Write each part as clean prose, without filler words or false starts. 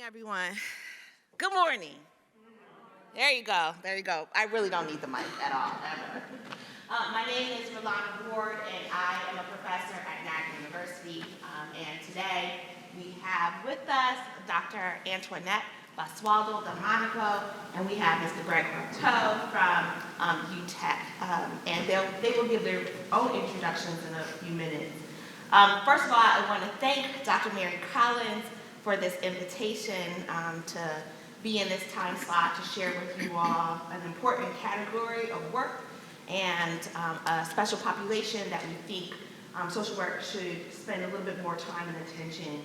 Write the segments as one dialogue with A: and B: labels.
A: everyone. Good morning. There you go. There you go. I really don't need the mic at all, ever. My name is Rolanda, and I am a professor at Niagara University. And today we have with us Dr. Antoinette Basualdo-Delmonico, and we have Mr. Gregg Croteau from UTEC. And they will give their own introductions in a few minutes. First of all, I want to thank Dr. Mary Collins for this invitation to be in this time slot to share with you all an important category of work and a special population that we think social work should spend a little bit more time and attention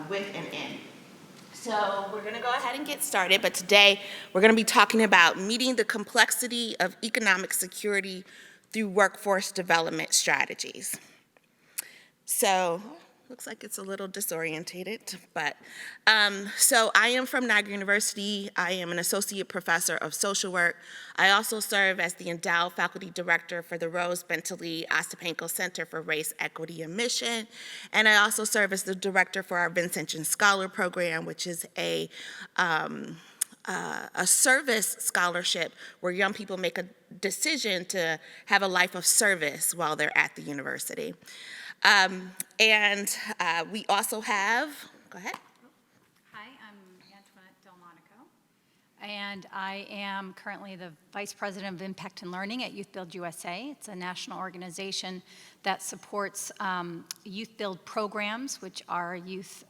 A: with and in. So we're going to go ahead and get started, but today we're going to be talking about meeting the complexity of economic security through workforce development strategies. So, looks like it's a little disorientated, but so I am from Niagara University. I am an associate professor of social work. I also serve as the endowed faculty director for the Rose Bentley Ostapenko Center for Race, Equity, and Mission. And I also serve as the director for our Vincentian Scholar Program, which is a service scholarship where young people make a decision to have a life of service while they're at the university. We also have, go ahead.
B: Hi, I'm Antoinette Delmonico, and I am currently the Vice President of Impact and Learning at YouthBuild USA. It's a national organization that supports YouthBuild programs, which are youth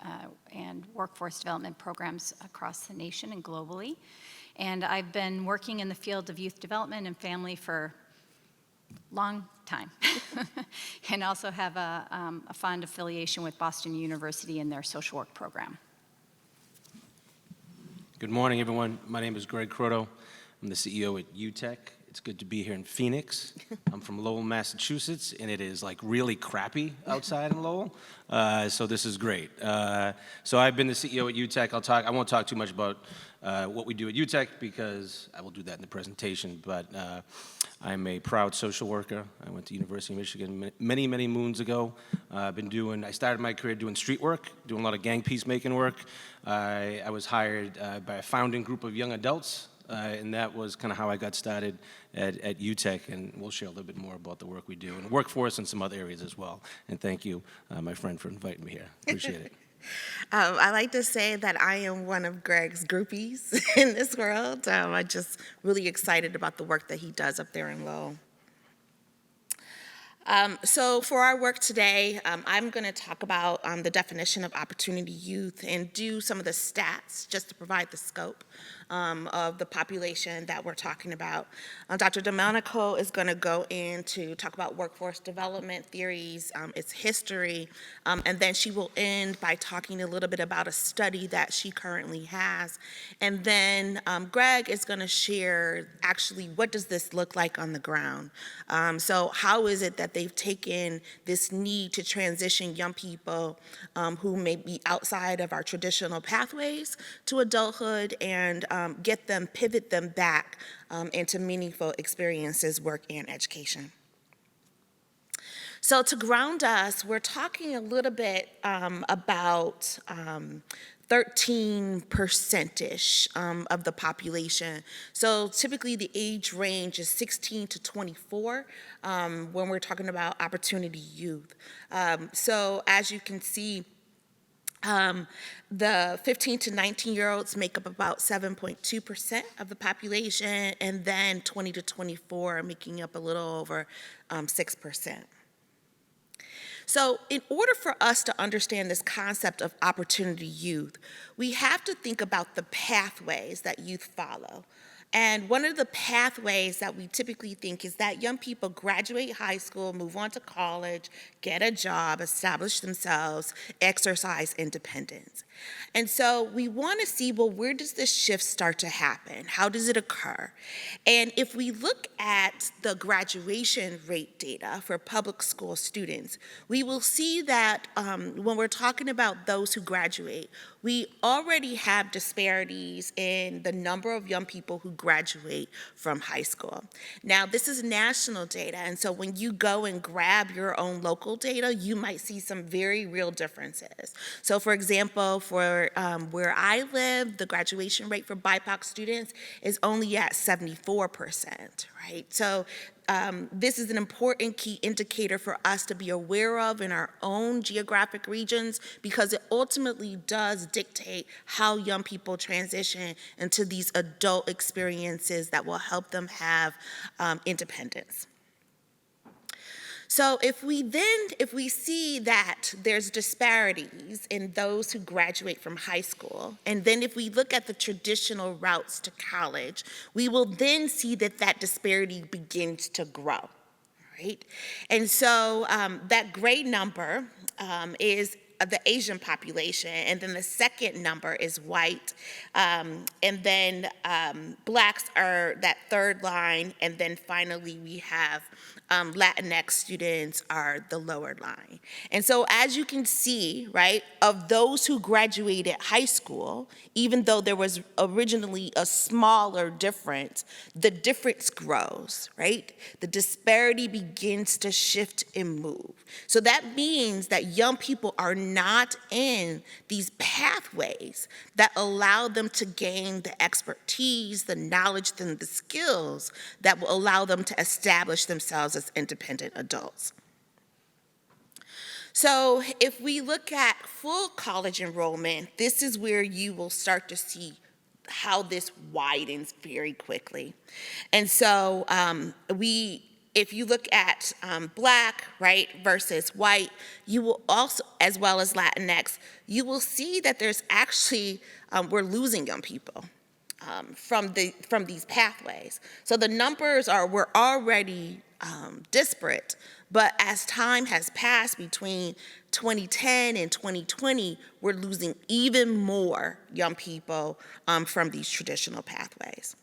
B: and workforce development programs across the nation and globally. And I've been working in the field of youth development and family for long time, and also have a fond affiliation with Boston University in their social work program.
C: Good morning, everyone. My name is Gregg Croteau. I'm the CEO at UTEC. It's good to be here in Phoenix. I'm from Lowell, Massachusetts, and it is like really crappy outside in Lowell, so this is great. So I've been the CEO at UTEC. I won't talk too much about what we do at UTEC because I will do that in the presentation, but I'm a proud social worker. I went to University of Michigan many, many moons ago. I started my career doing street work, doing a lot of gang peacemaking work. I was hired by a founding group of young adults, and that was kind of how I got started at UTEC, and we'll share a little bit more about the work we do, and workforce and some other areas as well. And thank you, my friend, for inviting me here. Appreciate it.
A: I like to say that I am one of Gregg's groupies in this world. I'm just really excited about the work that he does up there in Lowell. So for our work today, I'm going to talk about the definition of opportunity youth and do some of the stats just to provide the scope of the population that we're talking about. Dr. Delmonico is going to go in to talk about workforce development theories, its history, and then she will end by talking a little bit about a study that she currently has. And then Gregg is going to share actually what does this look like on the ground. So how is it that they've taken this need to transition young people who may be outside of our traditional pathways to adulthood and pivot them back into meaningful experiences, work, and education. So to ground us, we're talking a little bit about 13%-ish of the population. So typically the age range is 16 to 24 when we're talking about opportunity youth. So as you can see, the 15 to 19-year-olds make up about 7.2% of the population, and then 20 to 24 are making up a little over 6%. So in order for us to understand this concept of opportunity youth, we have to think about the pathways that youth follow. And one of the pathways that we typically think is that young people graduate high school, move on to college, get a job, establish themselves, exercise independence. And so we want to see, well, where does this shift start to happen? How does it occur? And if we look at the graduation rate data for public school students, we will see that when we're talking about those who graduate, we already have disparities in the number of young people who graduate from high school. Now, this is national data, and so when you go and grab your own local data, you might see some very real differences. So for example, for where I live, the graduation rate for BIPOC students is only at 74%, right? So this is an important key indicator for us to be aware of in our own geographic regions, because it ultimately does dictate how young people transition into these adult experiences that will help them have independence. So if we see that there's disparities in those who graduate from high school, and then if we look at the traditional routes to college, we will then see that that disparity begins to grow, right? And so that gray number is the Asian population, and then the second number is white, and then blacks are that third line, and then finally we have Latinx students are the lower line. And so as you can see, right, of those who graduated high school, even though there was originally a smaller difference, the difference grows, right? The disparity begins to shift and move. So that means that young people are not in these pathways that allow them to gain the expertise, the knowledge, and the skills that will allow them to establish themselves as independent adults. So if we look at full college enrollment, this is where you will start to see how this widens very quickly. And so if you look at black, right, versus white, you will also, as well as Latinx, you will see that there's actually, we're losing young people from these pathways. So the numbers were already disparate, but as time has passed between 2010 and 2020, we're losing even more young people from these traditional pathways.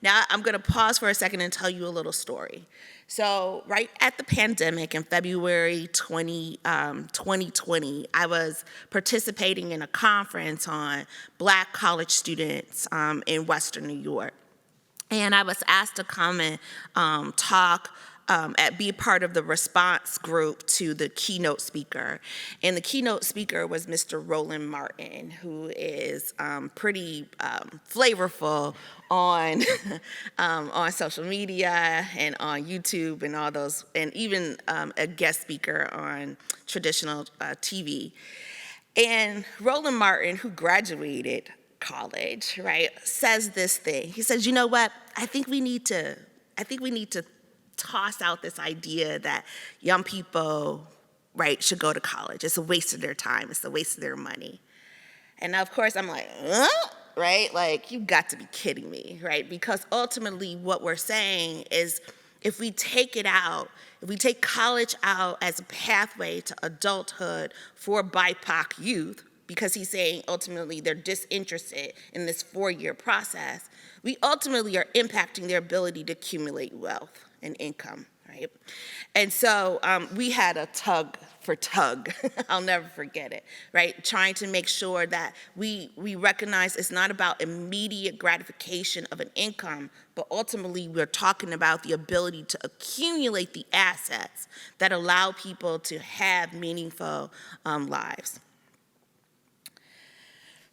A: Now, I'm going to pause for a second and tell you a little story. So right at the pandemic in February 2020, I was participating in a conference on Black college students in Western New York. And I was asked to come and be a part of the response group to the keynote speaker. And the keynote speaker was Mr. Roland Martin, who is pretty flavorful on on social media and on YouTube and all those, and even a guest speaker on traditional TV. And Roland Martin, who graduated college, right, says this thing. He says, you know what, I think we need to toss out this idea that young people, right, should go to college. It's a waste of their time. It's a waste of their money. And of course, I'm like, right? Like, you've got to be kidding me, right? Because ultimately what we're saying is if we take it out, if we take college out as a pathway to adulthood for BIPOC youth, because he's saying ultimately they're disinterested in this 4-year process, we ultimately are impacting their ability to accumulate wealth and income, right? And so we had a tug for tug, I'll never forget it, right? Trying to make sure that we recognize it's not about immediate gratification of an income, but ultimately we're talking about the ability to accumulate the assets that allow people to have meaningful lives.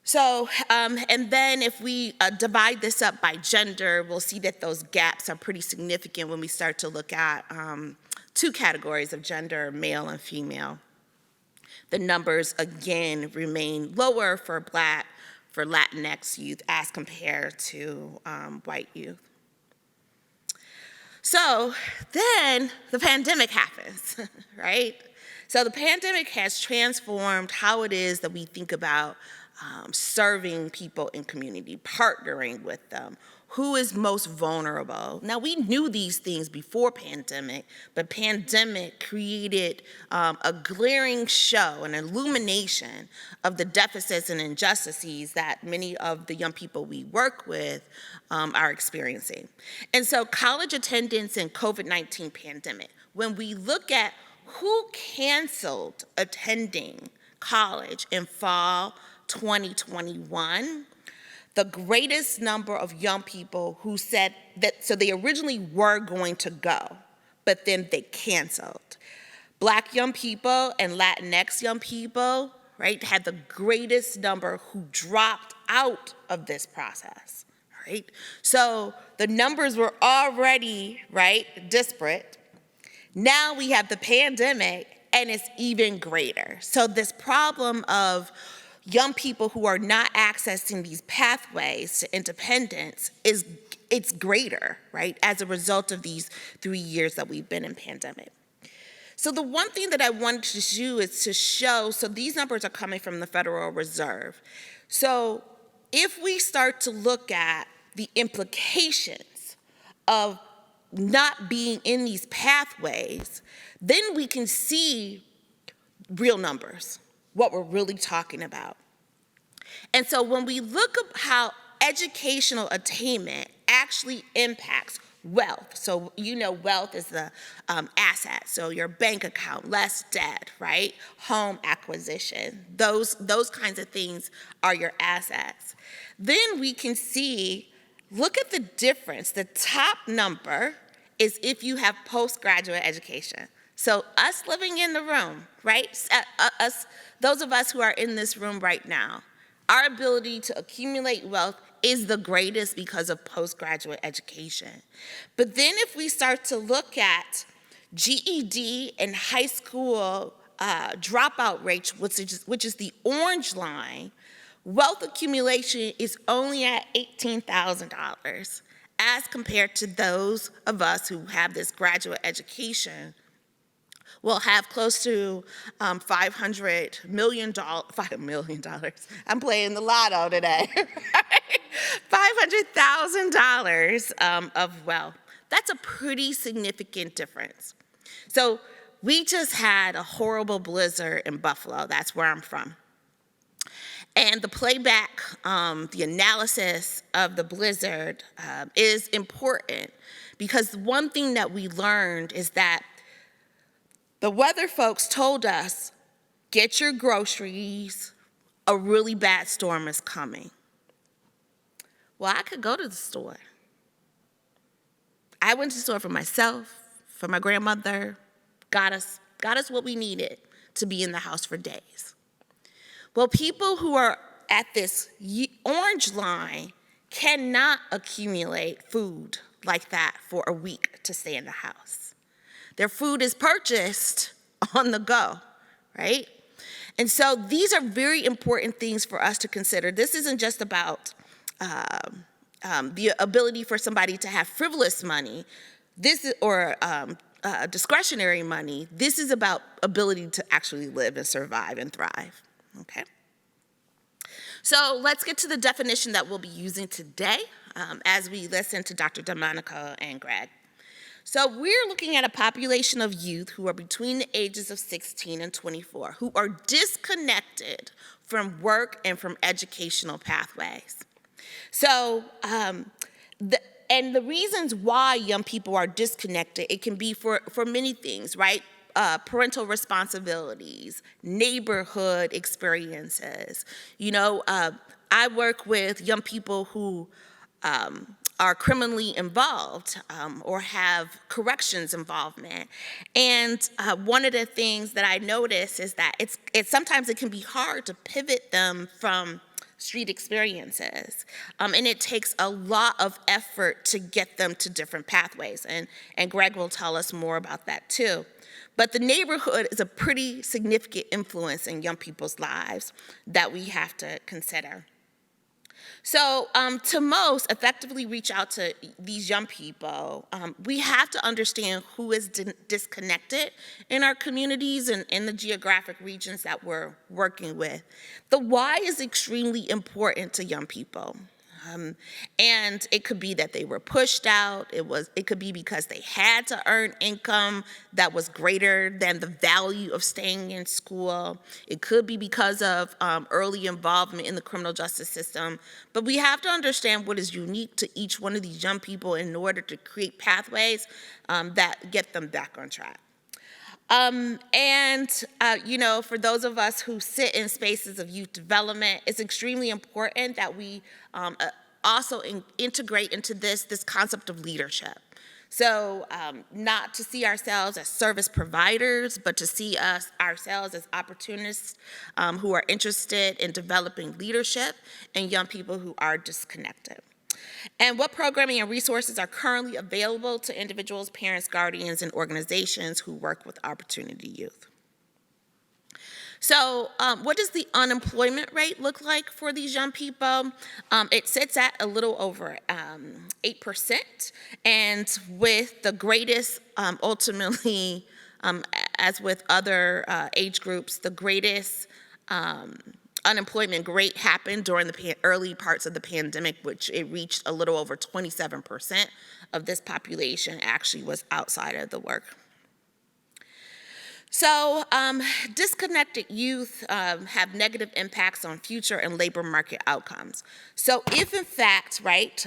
A: So, and then if we divide this up by gender, we'll see that those gaps are pretty significant when we start to look at 2 categories of gender, male and female. The numbers, again, remain lower for Black, for Latinx youth as compared to white youth. So then the pandemic happens, right? So the pandemic has transformed how it is that we think about serving people in community, partnering with them. Who is most vulnerable? Now, we knew these things before pandemic, but pandemic created a glaring show, an illumination of the deficits and injustices that many of the young people we work with are experiencing. And so college attendance and COVID-19 pandemic, when we look at who canceled attending college in fall 2021, the greatest number of young people who said that, so they originally were going to go, but then they canceled. Black young people and Latinx young people, right, had the greatest number who dropped out of this process, right? So the numbers were already, right, disparate. Now we have the pandemic, and it's even greater. So this problem of young people who are not accessing these pathways to independence it's greater, right, as a result of these 3 years that we've been in pandemic. So the one thing that I wanted to do is to show, so these numbers are coming from the Federal Reserve. So if we start to look at the implications of not being in these pathways, then we can see real numbers, what we're really talking about. And so when we look at how educational attainment actually impacts wealth, so you know wealth is the asset, so your bank account, less debt, right? Home acquisition, those kinds of things are your assets. Then we can see, look at the difference. The top number is if you have postgraduate education. So us living in the room, right? Those of us who are in this room right now, our ability to accumulate wealth is the greatest because of postgraduate education. But then if we start to look at GED and high school dropout rates, which is the orange line, wealth accumulation is only at $18,000 as compared to those of us who have this graduate education. We'll have close to $500 million, $5 million. I'm playing the lotto today. $500,000 of wealth. That's a pretty significant difference. So we just had a horrible blizzard in Buffalo. That's where I'm from. And the playback, the analysis of the blizzard is important because one thing that we learned is that the weather folks told us, get your groceries, a really bad storm is coming. Well, I could go to the store. I went to the store for myself, for my grandmother, got us what we needed to be in the house for days. Well, people who are at this orange line cannot accumulate food like that for a week to stay in the house. Their food is purchased on the go, right? And so these are very important things for us to consider. This isn't just about the ability for somebody to have frivolous money, or discretionary money. This is about ability to actually live and survive and thrive, okay? So let's get to the definition that we'll be using today as we listen to Dr. Delmonico and Gregg. So we're looking at a population of youth who are between the ages of 16 and 24, who are disconnected from work and from educational pathways. So, the reasons why young people are disconnected, it can be for many things, right? Parental responsibilities, neighborhood experiences. You know, I work with young people who are criminally involved or have corrections involvement. And one of the things that I notice is that sometimes it can be hard to pivot them from street experiences. And it takes a lot of effort to get them to different pathways. And Gregg will tell us more about that too. But the neighborhood is a pretty significant influence in young people's lives that we have to consider. So to most effectively reach out to these young people, we have to understand who is disconnected in our communities and in the geographic regions that we're working with. The why is extremely important to young people. And it could be that they were pushed out. It could be because they had to earn income that was greater than the value of staying in school. It could be because of early involvement in the criminal justice system. But we have to understand what is unique to each one of these young people in order to create pathways that get them back on track. You know, for those of us who sit in spaces of youth development, it's extremely important that we also integrate into this concept of leadership. So not to see ourselves as service providers, but to see ourselves as opportunists who are interested in developing leadership and young people who are disconnected. And what programming and resources are currently available to individuals, parents, guardians, and organizations who work with Opportunity Youth? So what does the unemployment rate look like for these young people? It sits at a little over 8%, and with the greatest, ultimately, as with other age groups, the greatest unemployment rate happened during the early parts of the pandemic, which it reached a little over 27% of this population actually was outside of the work. So disconnected youth have negative impacts on future and labor market outcomes. So if in fact, right,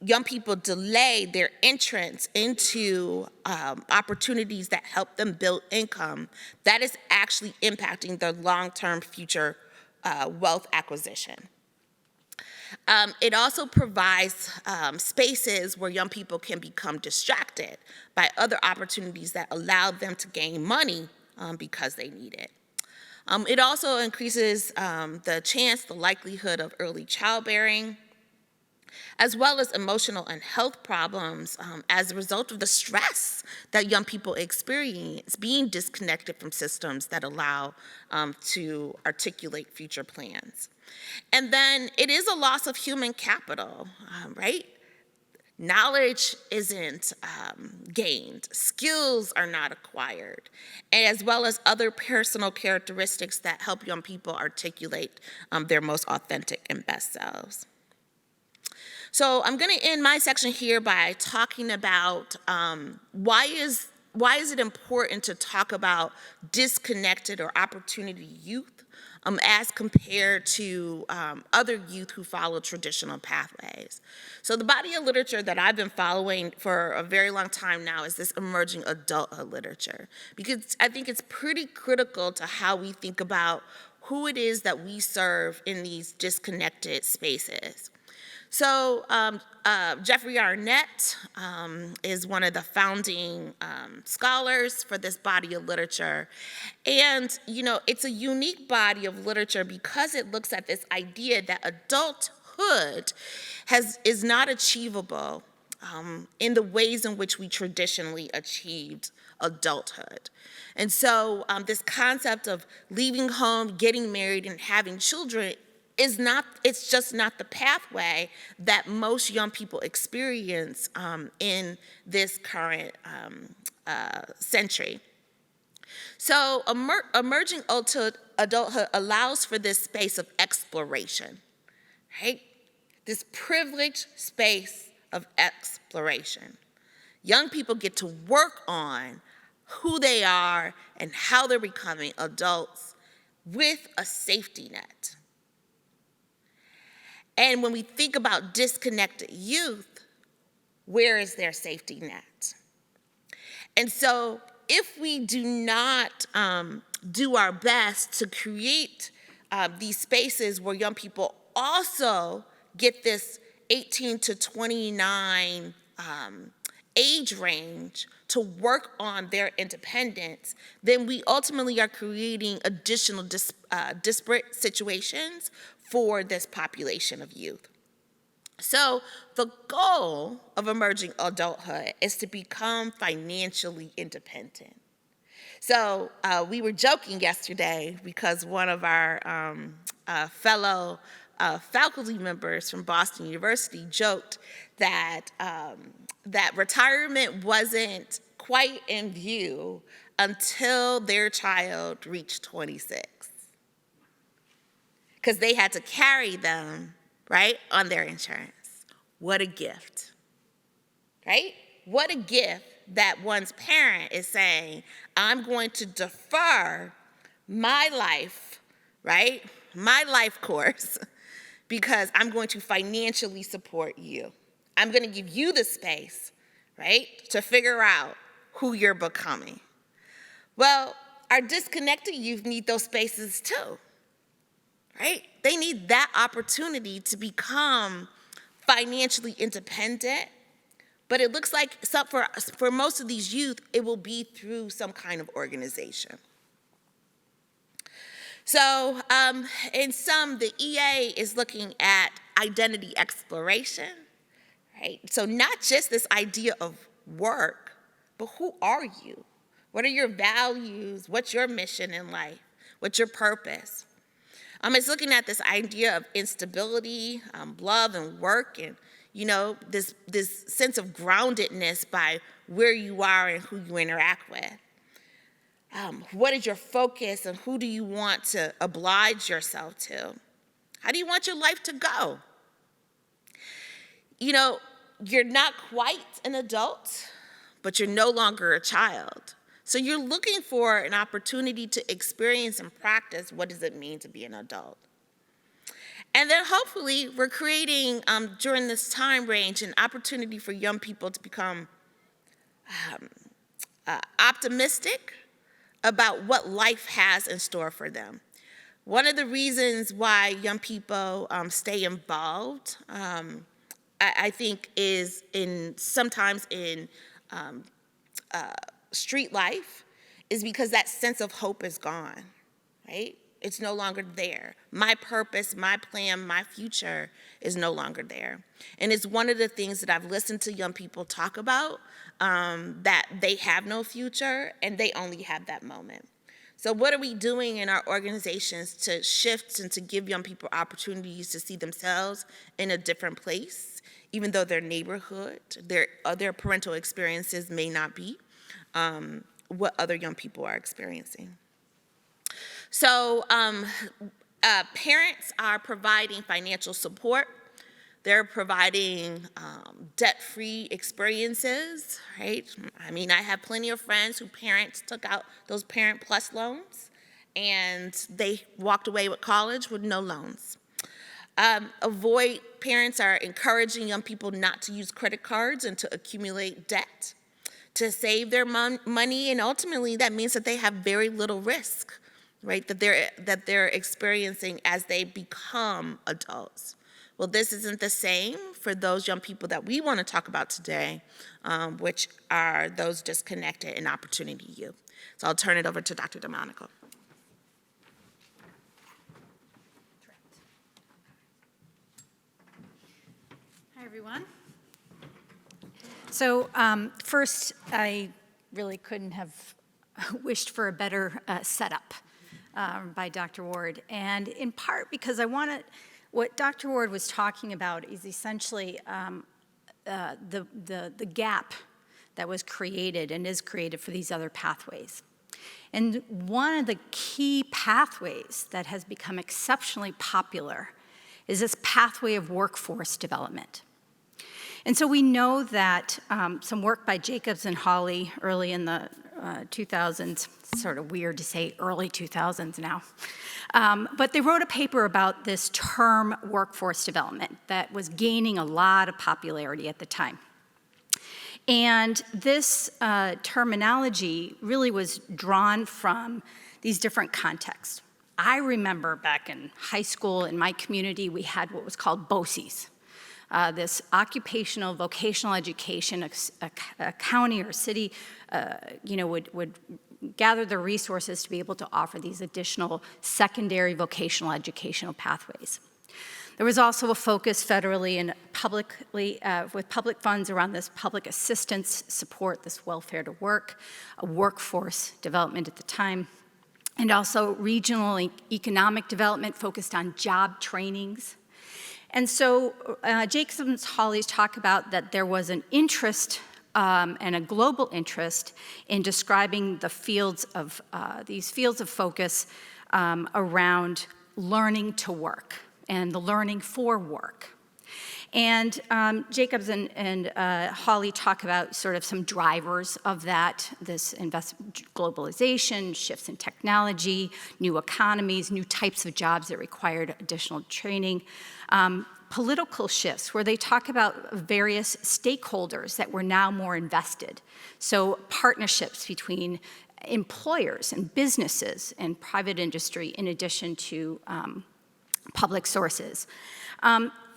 A: young people delay their entrance into opportunities that help them build income, that is actually impacting their long-term future wealth acquisition. It also provides spaces where young people can become distracted by other opportunities that allow them to gain money because they need it. It also increases the chance, the likelihood of early childbearing, as well as emotional and health problems as a result of the stress that young people experience being disconnected from systems that allow to articulate future plans. And then it is a loss of human capital, right? Knowledge isn't gained, skills are not acquired, as well as other personal characteristics that help young people articulate their most authentic and best selves. So I'm going to end my section here by talking about why is it important to talk about disconnected or opportunity youth as compared to other youth who follow traditional pathways. So the body of literature that I've been following for a very long time now is this emerging adulthood literature, because I think it's pretty critical to how we think about who it is that we serve in these disconnected spaces. So Jeffrey Arnett is one of the founding scholars for this body of literature. And, you know, it's a unique body of literature because it looks at this idea that adulthood is not achievable in the ways in which we traditionally achieved adulthood. And so this concept of leaving home, getting married, and having children it's just not the pathway that most young people experience in this current century. So emerging adulthood allows for this space of exploration, right? This privileged space of exploration. Young people get to work on who they are and how they're becoming adults with a safety net. And when we think about disconnected youth, where is their safety net? And so if we do not do our best to create these spaces where young people also get this 18 to 29 age range to work on their independence, then we ultimately are creating additional disparate situations for this population of youth. So the goal of emerging adulthood is to become financially independent. So we were joking yesterday because one of our fellow faculty members from Boston University joked that that retirement wasn't quite in view until their child reached 26. Because they had to carry them, right, on their insurance. What a gift, right? What a gift that one's parent is saying, I'm going to defer my life, right, my life course, because I'm going to financially support you. I'm going to give you the space, right, to figure out who you're becoming. Well, our disconnected youth need those spaces too. Right? They need that opportunity to become financially independent But it looks like for most of these youth, it will be through some kind of organization. So in sum, the EA is looking at identity exploration, right? So not just this idea of work, but who are you? What are your values? What's your mission in life? What's your purpose? It's looking at this idea of instability, love and work, and this sense of groundedness by where you are and who you interact with. What is your focus and who do you want to oblige yourself to? How do you want your life to go? You're not quite an adult, but you're no longer a child. So you're looking for an opportunity to experience and practice what does it mean to be an adult. And then hopefully we're creating, during this time range, an opportunity for young people to become optimistic about what life has in store for them. One of the reasons why young people stay involved, I think, is sometimes in street life, is because that sense of hope is gone, right? It's no longer there. My purpose, my plan, my future is no longer there. And it's one of the things that I've listened to young people talk about, that they have no future and they only have that moment. So what are we doing in our organizations to shift and to give young people opportunities to see themselves in a different place, even though their neighborhood, their parental experiences may not be what other young people are experiencing? So parents are providing financial support. They're providing debt-free experiences, right? I mean, I have plenty of friends whose parents took out those Parent Plus loans, and they walked away with college with no loans. Parents are encouraging young people not to use credit cards and to accumulate debt, to save their money, and ultimately that means that they have very little risk, right, that they're experiencing as they become adults. Well, this isn't the same for those young people that we want to talk about today, which are those disconnected and opportunity youth. So I'll turn it over to Dr. Delmonico.
B: Hi, everyone. So first, I really couldn't have wished for a better setup by Dr. Ward, and in part because what Dr. Ward was talking about is essentially the gap that was created and is created for these other pathways. And one of the key pathways that has become exceptionally popular is this pathway of workforce development. And so we know that some work by Jacobs and Hawley early in the 2000s, sort of weird to say early 2000s now, but they wrote a paper about this term workforce development that was gaining a lot of popularity at the time. And this terminology really was drawn from these different contexts. I remember back in high school in my community, we had what was called BOCES. This occupational vocational education, a county or city, would gather the resources to be able to offer these additional secondary vocational educational pathways. There was also a focus federally and publicly, with public funds around this public assistance support, this welfare to work, a workforce development at the time, and also regional economic development focused on job trainings. And so Jacobs and Hawley's talk about that there was an interest and a global interest in describing the fields of these fields of focus around learning to work and the learning for work. And Jacobs and Hawley talk about sort of some drivers of that, this globalization, shifts in technology, new economies, new types of jobs that required additional training, political shifts where they talk about various stakeholders that were now more invested. So partnerships between employers and businesses and private industry in addition to public sources.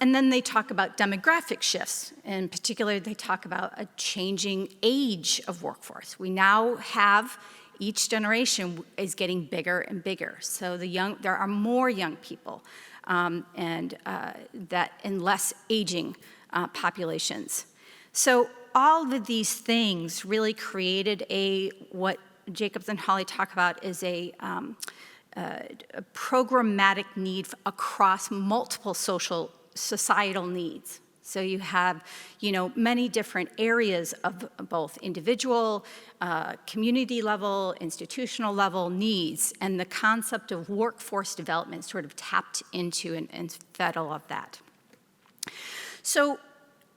B: And then they talk about demographic shifts. In particular, they talk about a changing age of workforce. We now have, each generation is getting bigger and bigger. So there are more young people and less aging populations. So all of these things really created what Jacobs and Hawley talk about is a programmatic need across multiple societal needs. So you have, many different areas of both individual, community level, institutional level needs, and the concept of workforce development sort of tapped into and fed all of that. So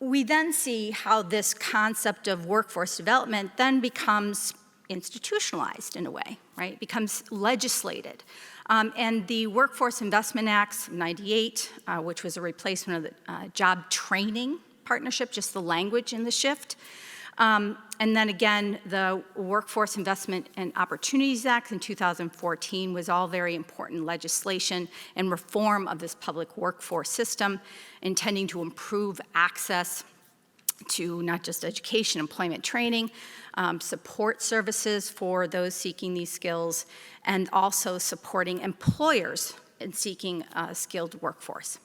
B: we then see how this concept of workforce development then becomes institutionalized in a way, right? It becomes legislated. And the Workforce Investment Acts of '98, which was a replacement of the job training partnership, just the language in the shift. And then again, the Workforce Investment and Opportunities Act in 2014 was all very important legislation and reform of this public workforce system, intending to improve access to not just education, employment training, support services for those seeking these skills, and also supporting employers in seeking a skilled workforce.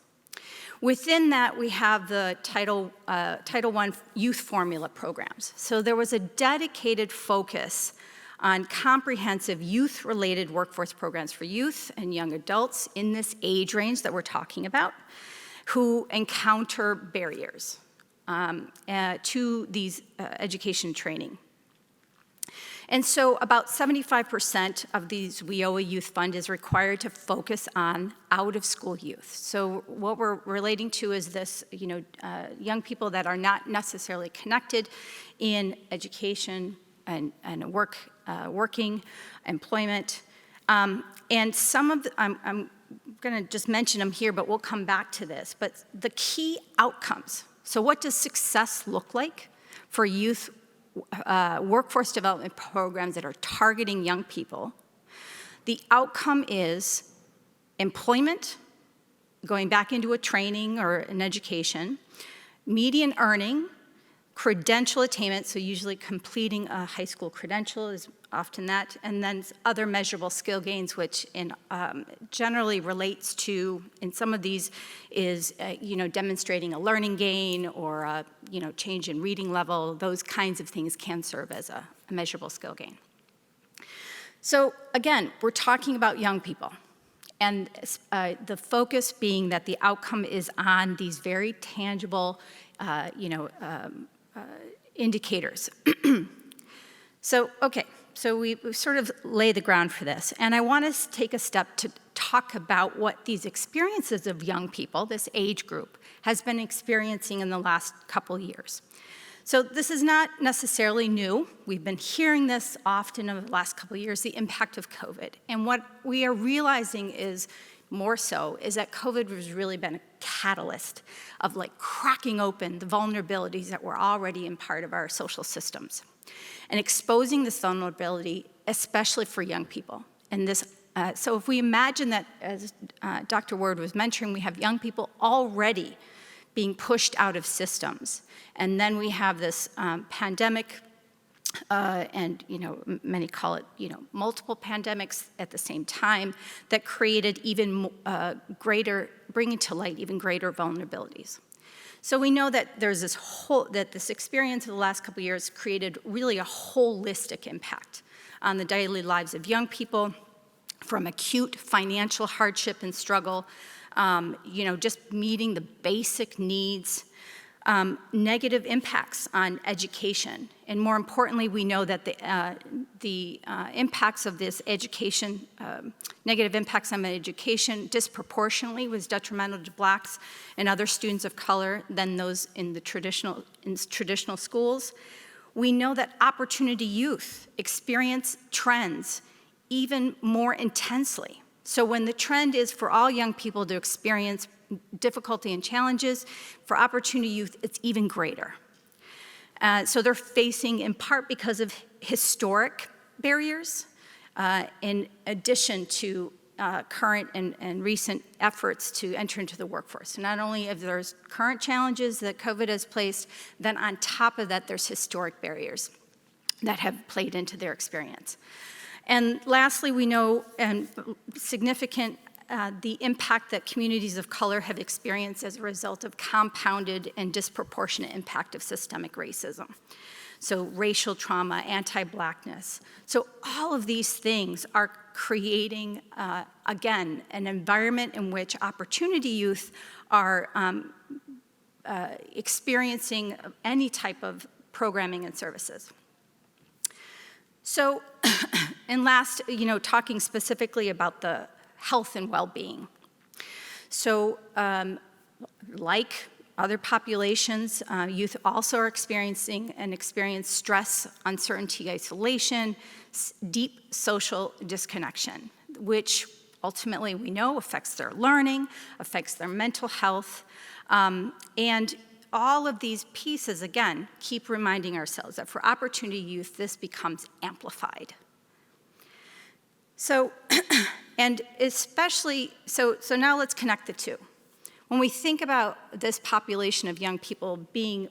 B: Within that, we have the Title I youth formula programs. So there was a dedicated focus on comprehensive youth-related workforce programs for youth and young adults in this age range that we're talking about, who encounter barriers to these education training. And so about 75% of these WIOA Youth Fund is required to focus on out-of-school youth. So what we're relating to is this, young people that are not necessarily connected in education and working, employment. And some of I'm gonna just mention them here, but we'll come back to this. But the key outcomes. So what does success look like for youth workforce development programs that are targeting young people? The outcome is employment, going back into a training or an education, median earning, credential attainment, so usually completing a high school credential is often that, and then other measurable skill gains, which generally relates to, in some of these, is demonstrating a learning gain or a change in reading level. Those kinds of things can serve as a measurable skill gain. So again, we're talking about young people, and the focus being that the outcome is on these very tangible, indicators. So we sort of lay the ground for this. And I want to take a step to talk about what these experiences of young people, this age group, has been experiencing in the last couple years. So this is not necessarily new. We've been hearing this often over the last couple years, the impact of COVID. And what we are realizing is more so is that COVID has really been a catalyst of cracking open the vulnerabilities that were already in part of our social systems and exposing this vulnerability, especially for young people. And this, so if we imagine that, as Dr. Ward was mentioning, we have young people already being pushed out of systems. And then we have this pandemic, and many call it multiple pandemics at the same time, that created even bringing to light even greater vulnerabilities. So we know that there's this experience of the last couple of years created really a holistic impact on the daily lives of young people, from acute financial hardship and struggle, just meeting the basic needs, negative impacts on education. And more importantly, we know that the impacts of this education, negative impacts on education disproportionately was detrimental to Blacks and other students of color than those in traditional schools. We know that opportunity youth experience trends even more intensely. So when the trend is for all young people to experience difficulty and challenges, for opportunity youth, it's even greater. So they're facing, in part because of historic barriers, in addition to current and recent efforts to enter into the workforce. So not only if there's current challenges that COVID has placed, then on top of that, there's historic barriers that have played into their experience. And lastly, we know significant the impact that communities of color have experienced as a result of compounded and disproportionate impact of systemic racism. So racial trauma, anti-Blackness. So all of these things are creating, again, an environment in which opportunity youth are experiencing any type of programming and services. So, and last, talking specifically about the health and well-being. So, like other populations, youth also are experiencing and experience stress, uncertainty, isolation, deep social disconnection, which ultimately we know affects their learning, affects their mental health, and all of these pieces, again, keep reminding ourselves that for opportunity youth, this becomes amplified. So, and especially, so now let's connect the two. When we think about this population of young people being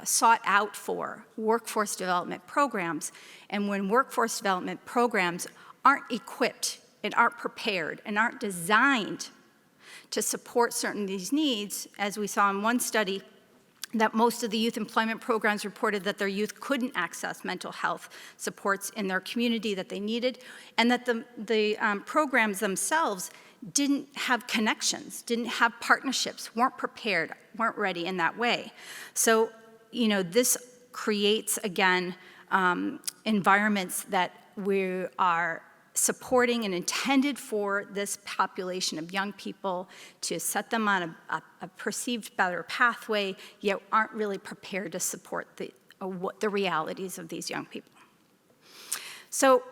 B: sought out for workforce development programs, and when workforce development programs aren't equipped and aren't prepared and aren't designed to support certain of these needs, as we saw in one study, that most of the youth employment programs reported that their youth couldn't access mental health supports in their community that they needed, and that the programs themselves didn't have connections, didn't have partnerships, weren't prepared, weren't ready in that way. So, this creates, again, environments that we are supporting and intended for this population of young people to set them on a perceived better pathway, yet aren't really prepared to support the realities of these young people. So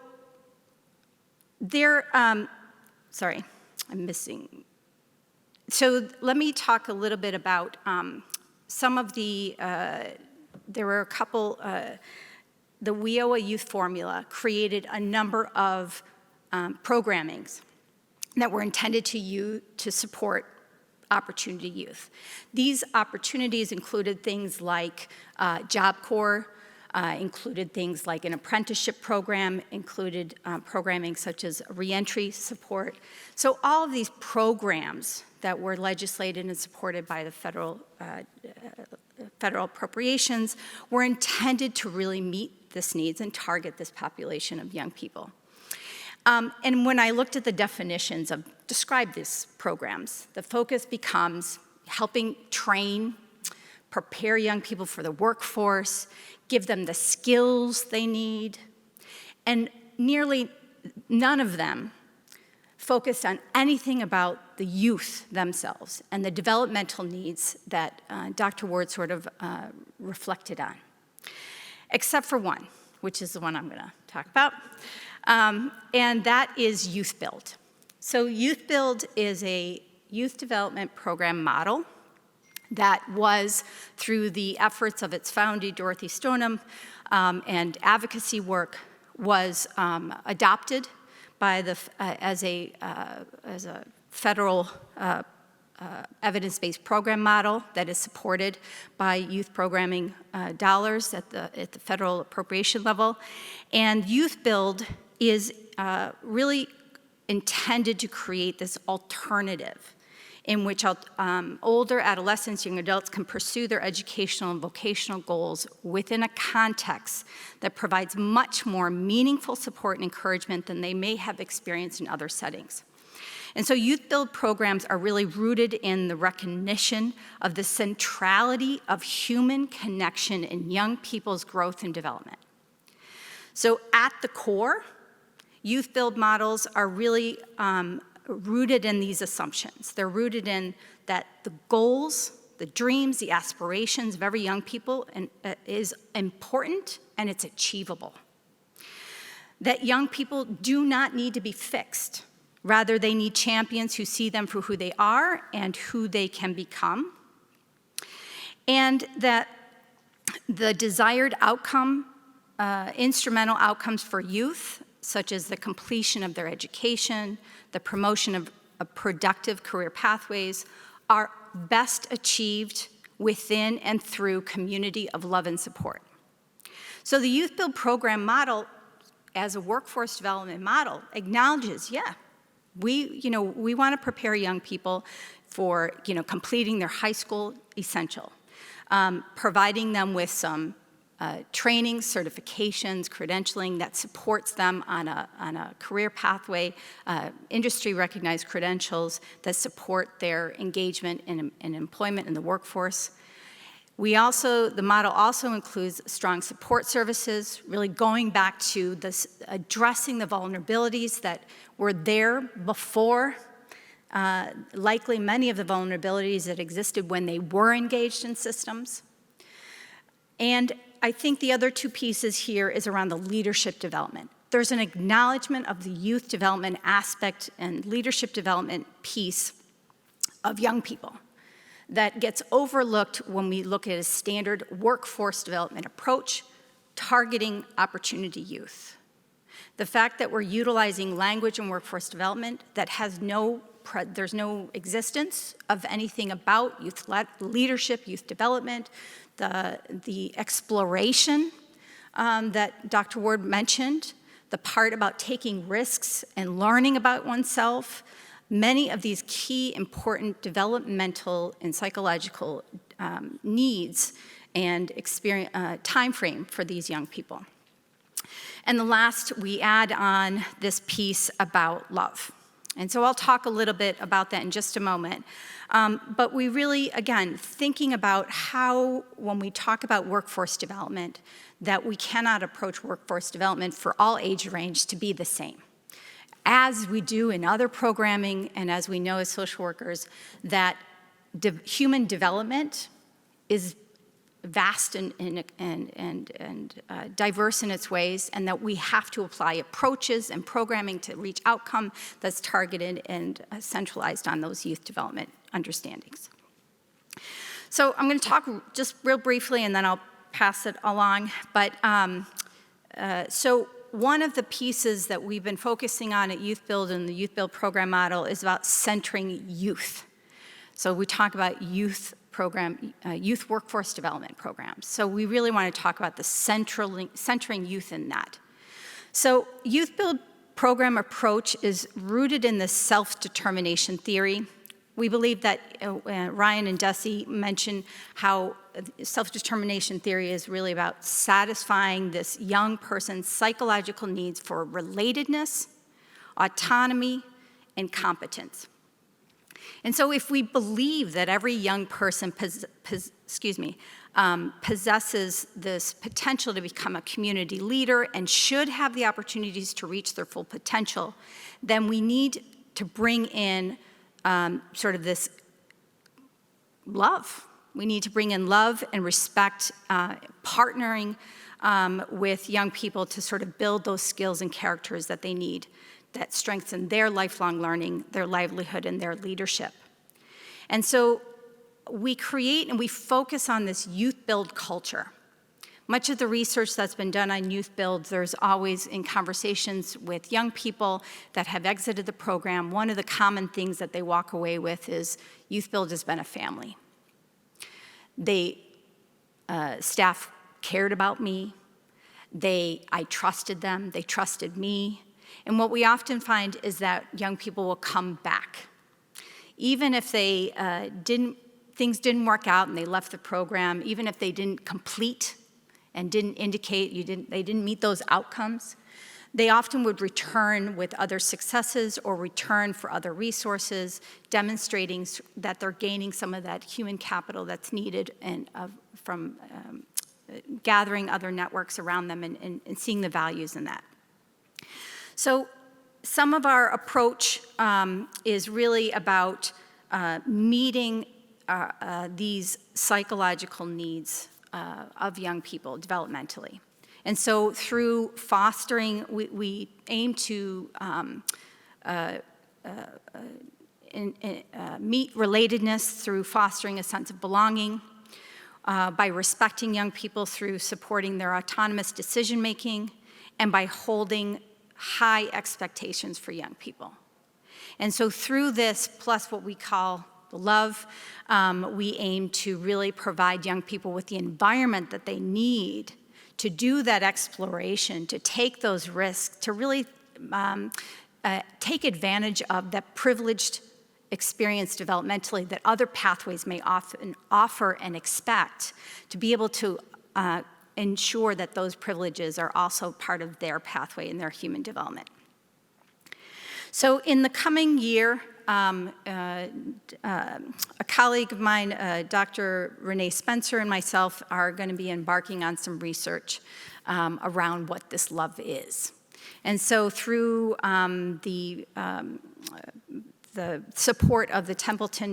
B: sorry, I'm missing. So let me talk a little bit about some of the, there were a couple, the WIOA Youth Formula created a number of programmings that were intended to support opportunity youth. These opportunities included things like Job Corps, included things like an apprenticeship program, included programming such as reentry support. So all of these programs that were legislated and supported by the federal appropriations were intended to really meet this needs and target this population of young people. And when I looked at the definitions of describe these programs, the focus becomes helping train, prepare young people for the workforce, give them the skills they need, and nearly none of them focused on anything about the youth themselves and the developmental needs that Dr. Ward sort of reflected on, except for one, which is the one I'm gonna talk about. And that is YouthBuild. So YouthBuild is a youth development program model that was, through the efforts of its founder, Dorothy Stoneham, and advocacy work, was adopted by as a federal evidence-based program model that is supported by youth programming dollars at the federal appropriation level. And YouthBuild is really intended to create this alternative in which older adolescents, young adults can pursue their educational and vocational goals within a context that provides much more meaningful support and encouragement than they may have experienced in other settings. And so YouthBuild programs are really rooted in the recognition of the centrality of human connection in young people's growth and development. So at the core, YouthBuild models are really rooted in these assumptions. They're rooted in that the goals, the dreams, the aspirations of every young people is important and it's achievable. That young people do not need to be fixed. Rather, they need champions who see them for who they are and who they can become. And that the desired outcome, instrumental outcomes for youth such as the completion of their education, the promotion of productive career pathways, are best achieved within and through community of love and support. So the YouthBuild program model, as a workforce development model, acknowledges, yeah, we want to prepare young people for, completing their high school essential, providing them with some training, certifications, credentialing that supports them on a career pathway, industry-recognized credentials that support their engagement in employment in the workforce. The model also includes strong support services, really going back to this, addressing the vulnerabilities that were there before, likely many of the vulnerabilities that existed when they were engaged in systems. And I think the other two pieces here is around the leadership development. There's an acknowledgement of the youth development aspect and leadership development piece of young people that gets overlooked when we look at a standard workforce development approach targeting opportunity youth. The fact that we're utilizing language in workforce development that has there's no existence of anything about youth leadership, youth development, the exploration that Dr. Ward mentioned, the part about taking risks and learning about oneself, many of these key important developmental and psychological needs and time frame for these young people. And the last, we add on this piece about love. And so I'll talk a little bit about that in just a moment. But we really, again, thinking about how, when we talk about workforce development, that we cannot approach workforce development for all age range to be the same. As we do in other programming, and as we know as social workers, that human development is vast and diverse in its ways, and that we have to apply approaches and programming to reach outcome that's targeted and centralized on those youth development understandings. So I'm going to talk just real briefly, and then I'll pass it along. But so one of the pieces that we've been focusing on at YouthBuild and the YouthBuild program model is about centering youth. So we talk about youth workforce development programs. So we really want to talk about the centering youth in that. So YouthBuild program approach is rooted in the self-determination theory. We believe that Ryan and Desi mentioned how self-determination theory is really about satisfying this young person's psychological needs for relatedness, autonomy, and competence. And so if we believe that every young person possesses this potential to become a community leader and should have the opportunities to reach their full potential, then we need to bring in sort of this love. We need to bring in love and respect, partnering with young people to sort of build those skills and characters that they need that strengthen their lifelong learning, their livelihood, and their leadership. And so we create and we focus on this YouthBuild culture. Much of the research that's been done on YouthBuild, there's always in conversations with young people that have exited the program, one of the common things that they walk away with is YouthBuild has been a family. Staff cared about me. I trusted them. They trusted me. And what we often find is that young people will come back. Even if things didn't work out and they left the program, even if they didn't complete and didn't indicate they didn't meet those outcomes, they often would return with other successes or return for other resources, demonstrating that they're gaining some of that human capital that's needed from gathering other networks around them and seeing the values in that. So some of our approach is really about meeting these psychological needs of young people developmentally. And so through fostering, we aim to meet relatedness through fostering a sense of belonging, by respecting young people through supporting their autonomous decision-making, and by holding high expectations for young people. And so through this, plus what we call love, we aim to really provide young people with the environment that they need to do that exploration, to take those risks, to really take advantage of that privileged experience developmentally that other pathways may often offer and expect, to be able to ensure that those privileges are also part of their pathway in their human development. So in the coming year, a colleague of mine, Dr. Renee Spencer, and myself are going to be embarking on some research around what this love is. And so through the support of the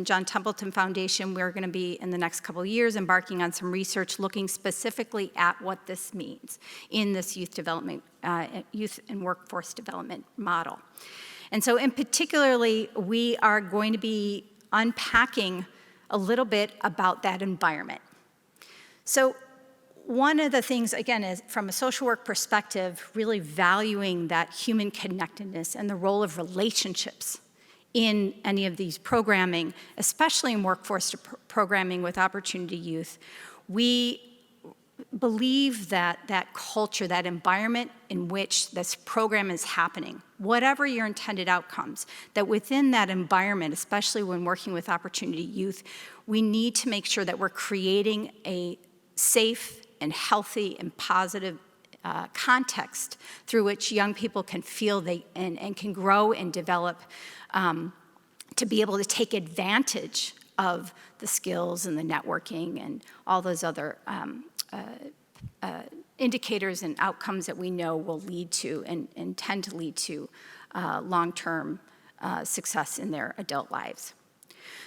B: John Templeton Foundation, we're going to be, in the next couple of years, embarking on some research looking specifically at what this means in this youth and workforce development model. And so in particularly, we are going to be unpacking a little bit about that environment. So one of the things, again, is from a social work perspective, really valuing that human connectedness and the role of relationships in any of these programming, especially in workforce programming with Opportunity Youth. We believe that that culture, that environment in which this program is happening, whatever your intended outcomes, that within that environment, especially when working with Opportunity Youth, we need to make sure that we're creating a safe and healthy and positive context through which young people can feel and can grow and develop to be able to take advantage of the skills and the networking and all those other indicators and outcomes that we know will lead to and tend to lead to long-term success in their adult lives.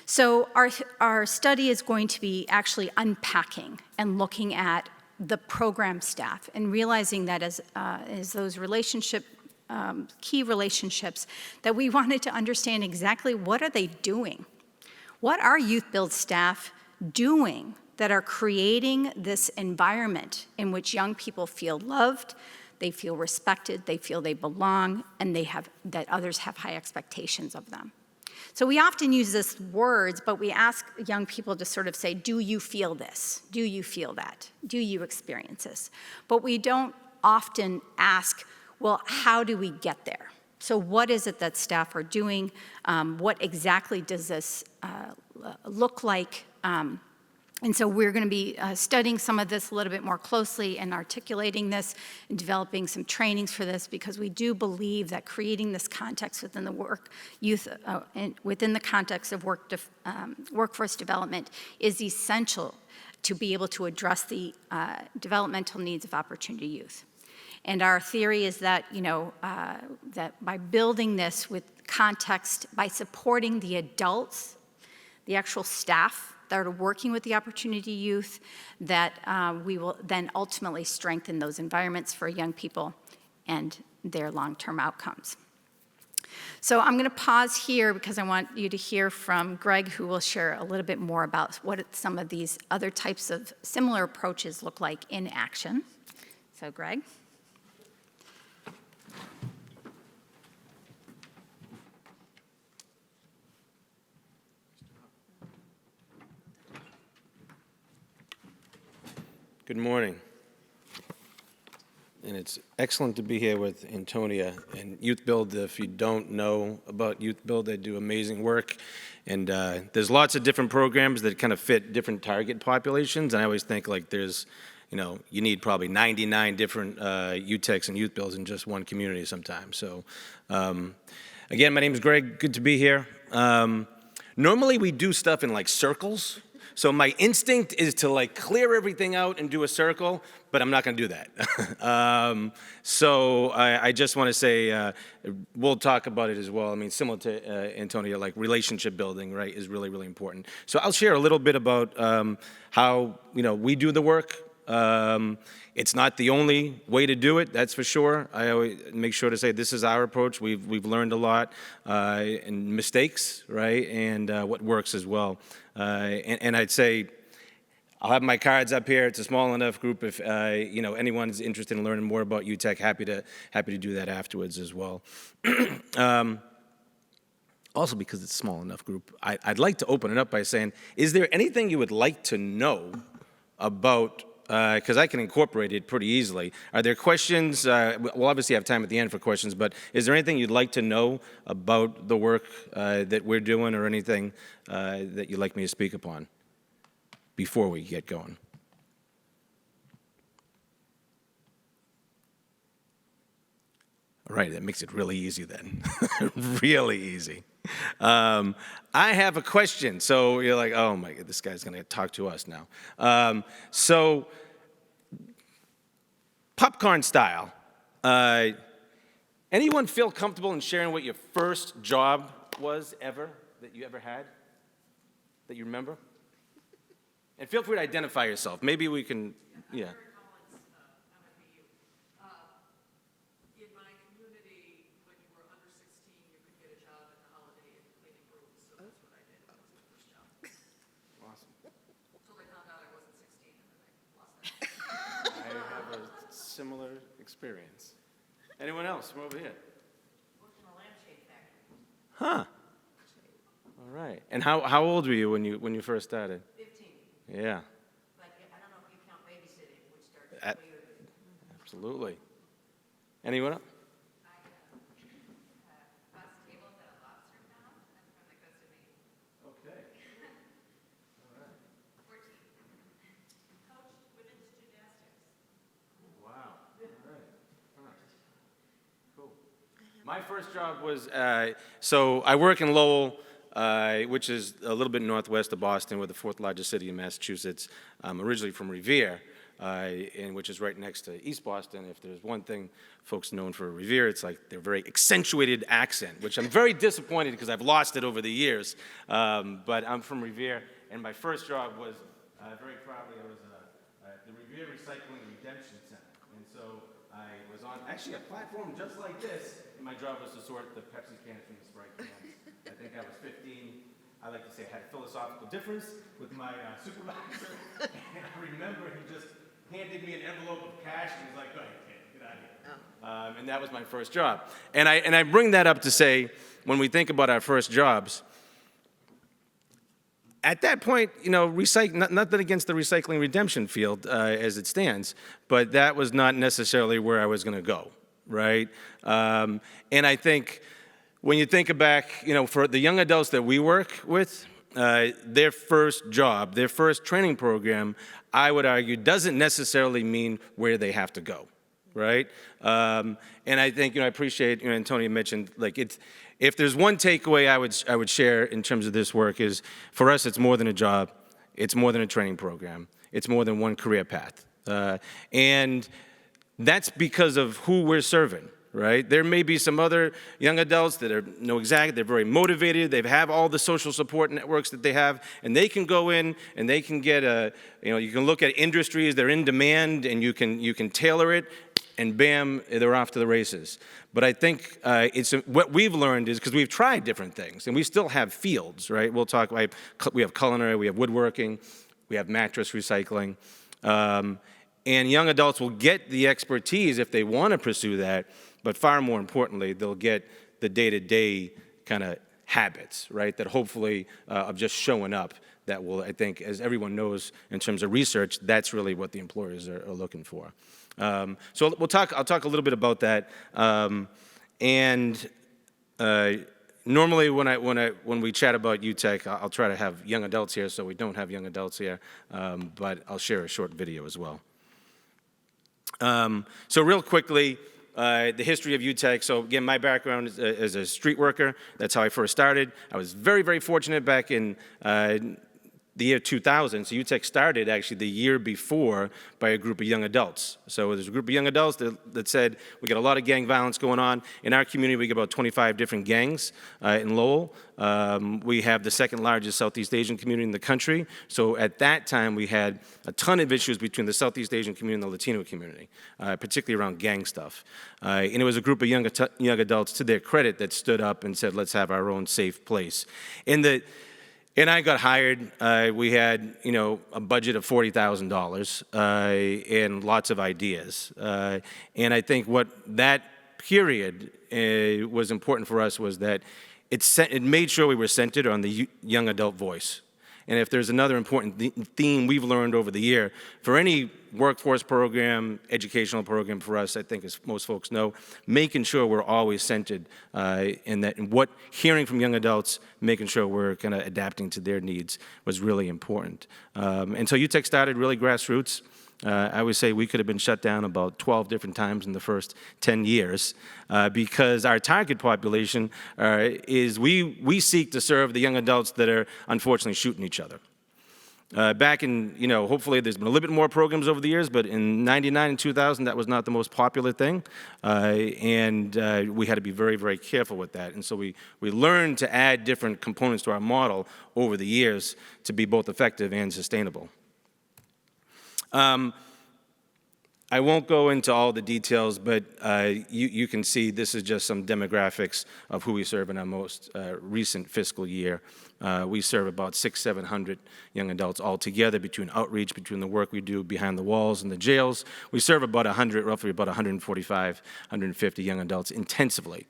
B: So our study is going to be actually unpacking and looking at the program staff and realizing that as those key relationships, that we wanted to understand exactly what are they doing? What are YouthBuild staff doing that are creating this environment in which young people feel loved, they feel respected, they feel they belong, and that others have high expectations of them? So we often use this words, but we ask young people to sort of say, do you feel this? Do you feel that? Do you experience this? But we don't often ask, well, how do we get there? So what is it that staff are doing? What exactly does this look like? And so we're going to be studying some of this a little bit more closely and articulating this and developing some trainings for this, because we do believe that creating this context within the within the context of workforce development is essential to be able to address the developmental needs of Opportunity Youth. And our theory is that, that by building this with context, by supporting the adults, the actual staff that are working with the Opportunity Youth, that we will then ultimately strengthen those environments for young people and their long-term outcomes. So I'm going to pause here because I want you to hear from Gregg, who will share a little bit more about what some of these other types of similar approaches look like in action. So Gregg.
C: Good morning. And it's excellent to be here with Antonia and YouthBuild. If you don't know about YouthBuild, they do amazing work. And there's lots of different programs that kind of fit different target populations. And I always think like there's, you need probably 99 different UTECs and YouthBuilds in just one community sometimes. So again, my name is Gregg. Good to be here. Normally we do stuff in like circles. So my instinct is to like clear everything out and do a circle, but I'm not going to do that. So I just want to say, we'll talk about it as well. I mean, similar to Antonia, like relationship building, right, is really, really important. So I'll share a little bit about how, we do the work. It's not the only way to do it, that's for sure. I always make sure to say this is our approach. We've learned a lot, and mistakes, right, and what works as well. And I'd say I'll have my cards up here. It's a small enough group. If anyone's interested in learning more about UTEC, happy to do that afterwards as well. Also, because it's a small enough group, I'd like to open it up by saying, is there anything you would like to know about, because I can incorporate it pretty easily. Are there questions? We'll obviously have time at the end for questions, but is there anything you'd like to know about the work that we're doing, or anything that you'd like me to speak upon before we get going? All right, that makes it really easy then. Really easy. I have a question. So you're like, oh my God, this guy's going to talk to us now. So popcorn style. Anyone feel comfortable in sharing what your first job was that you ever had, that you remember? And feel free to identify yourself. Maybe we can, yeah. Similar experience. Anyone else from over here?
A: Worked in a lampshade factory.
C: Huh. All right. And how old were you when you first started?
A: 15.
C: Yeah.
A: But I don't know if you count babysitting, which started way earlier.
C: Absolutely. Anyone else? Okay. All right.
B: 14. Coached women's gymnastics.
C: Wow. All right. Huh. Cool. My first job was, so I work in Lowell, which is a little bit northwest of Boston. We're the fourth largest city in Massachusetts. I'm originally from Revere, which is right next to East Boston. If there's one thing folks known for Revere, it's like their very accentuated accent, which I'm very disappointed because I've lost it over the years. But I'm from Revere, and my first job was, very proudly, I was at the Revere Recycling Redemption Center. And so I was on actually a platform just like this, and my job was to sort the Pepsi cans from the Sprite cans. I think I was 15. I like to say I had a philosophical difference with my supervisor. And I remember he just handed me an envelope of cash and was like, go ahead, kid, get out of here. And that was my first job. And I bring that up to say, when we think about our first jobs, at that point, nothing against the recycling redemption field as it stands, but that was not necessarily where I was going to go, right? And I think when you think back, for the young adults that we work with, their first job, their first training program, I would argue, doesn't necessarily mean where they have to go, right? And I think, I appreciate, Antoinette mentioned, like, if there's one takeaway I would share in terms of this work is, for us, it's more than a job, it's more than a training program, it's more than one career path. And that's because of who we're serving, right? There may be some other young adults that they're very motivated, they have all the social support networks that they have, and they can go in and they can get you can look at industries, they're in demand, and you can tailor it, and bam, they're off to the races. But I think what we've learned is, because we've tried different things, and we still have fields, right? We have culinary, we have woodworking, we have mattress recycling, and young adults will get the expertise if they want to pursue that, but far more importantly, they'll get the day-to-day kind of habits, right, that hopefully of just showing up that will, I think, as everyone knows in terms of research, that's really what the employers are looking for. So I'll talk a little bit about that. Normally when we chat about UTEC, I'll try to have young adults here, so we don't have young adults here, but I'll share a short video as well. So real quickly, the history of UTEC. So again, my background is as a street worker. That's how I first started. I was very, very fortunate back in the year 2000. So UTEC started actually the year before by a group of young adults. So there's a group of young adults that said, we got a lot of gang violence going on. In our community, we get about 25 different gangs in Lowell. We have the second largest Southeast Asian community in the country. So at that time, we had a ton of issues between the Southeast Asian community and the Latino community, particularly around gang stuff. And it was a group of young adults, to their credit, that stood up and said, let's have our own safe place. And I got hired. We had, a budget of $40,000 and lots of ideas. And I think what that period was important for us was that it made sure we were centered on the young adult voice. And if there's another important theme we've learned over the year, for any workforce program, educational program for us, I think as most folks know, making sure we're always centered in what hearing from young adults, making sure we're kind of adapting to their needs was really important. And so UTEC started really grassroots. I would say we could have been shut down about 12 different times in the first 10 years because our target population is we seek to serve the young adults that are unfortunately shooting each other. Back in, hopefully there's been a little bit more programs over the years, but in 99 and 2000, that was not the most popular thing. And we had to be very, very careful with that. And so we learned to add different components to our model over the years to be both effective and sustainable. I won't go into all the details, but you can see this is just some demographics of who we serve in our most recent fiscal year. We serve about 600-700 young adults altogether between outreach, between the work we do behind the walls and the jails. We serve about 100, roughly about 145, 150 young adults intensively.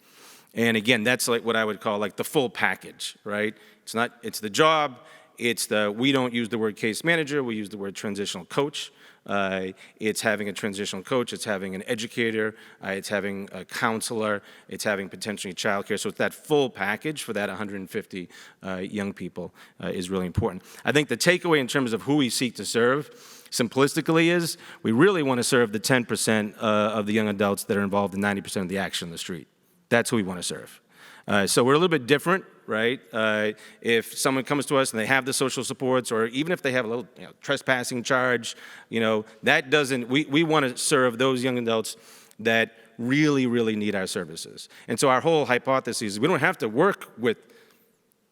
C: And again, that's like what I would call like the full package, right? It's the job. We don't use the word case manager, we use the word transitional coach. It's having a transitional coach, it's having an educator, it's having a counselor, it's having potentially childcare. So it's that full package for that 150 young people is really important. I think the takeaway in terms of who we seek to serve, simplistically is, we really want to serve the 10% of the young adults that are involved in 90% of the action on the street. That's who we want to serve. So we're a little bit different, right? If someone comes to us and they have the social supports, or even if they have a little trespassing charge, that doesn't, we want to serve those young adults that really, really need our services. And so our whole hypothesis is we don't have to work with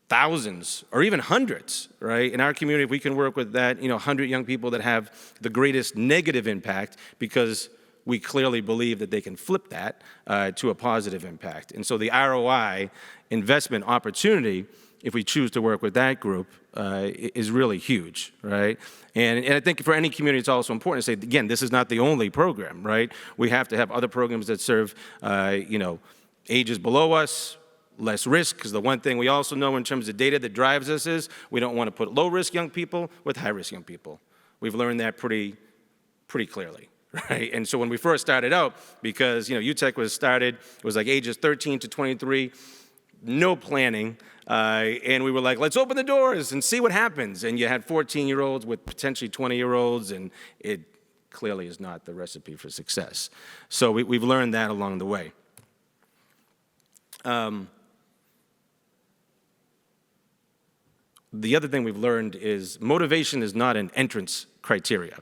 C: thousands or even hundreds, right? In our community, if we can work with that, 100 young people that have the greatest negative impact because we clearly believe that they can flip that to a positive impact. And so the ROI investment opportunity, if we choose to work with that group, is really huge, right? And I think for any community, it's also important to say, again, this is not the only program, right? We have to have other programs that serve, ages below us, less risk, because the one thing we also know in terms of data that drives us is we don't want to put low-risk young people with high-risk young people. We've learned that pretty clearly. Right, and so when we first started out, because UTEC was started, it was like ages 13 to 23, no planning, and we were like, let's open the doors and see what happens. And you had 14-year-olds with potentially 20-year-olds, and it clearly is not the recipe for success. So we've learned that along the way. The other thing we've learned is motivation is not an entrance criteria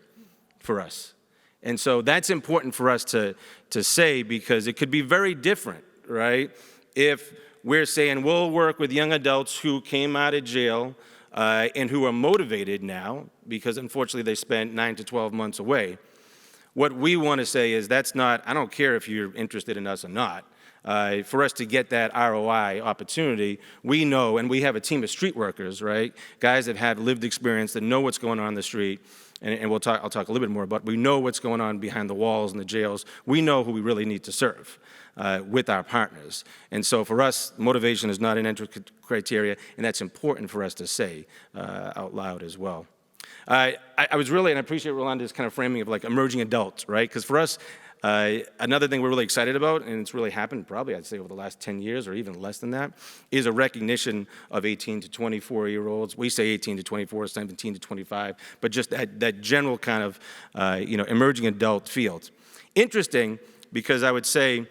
C: for us. And so that's important for us to say, because it could be very different, right? If we're saying we'll work with young adults who came out of jail and who are motivated now, because unfortunately they spent 9 to 12 months away. What we want to say is that's not, I don't care if you're interested in us or not. For us to get that ROI opportunity, we know, and we have a team of street workers, right? Guys that have lived experience, that know what's going on the street. And I'll talk a little bit more about, we know what's going on behind the walls and the jails. We know who we really need to serve with our partners. And so for us, motivation is not an entry criteria, and that's important for us to say out loud as well. I was really, and I appreciate Rolanda's kind of framing of like emerging adults, right? Because for us, another thing we're really excited about, and it's really happened probably, I'd say, over the last 10 years or even less than that, is a recognition of 18 to 24-year-olds. We say 18 to 24, 17 to 25, but just that general kind of, emerging adult field. Interesting, because I would say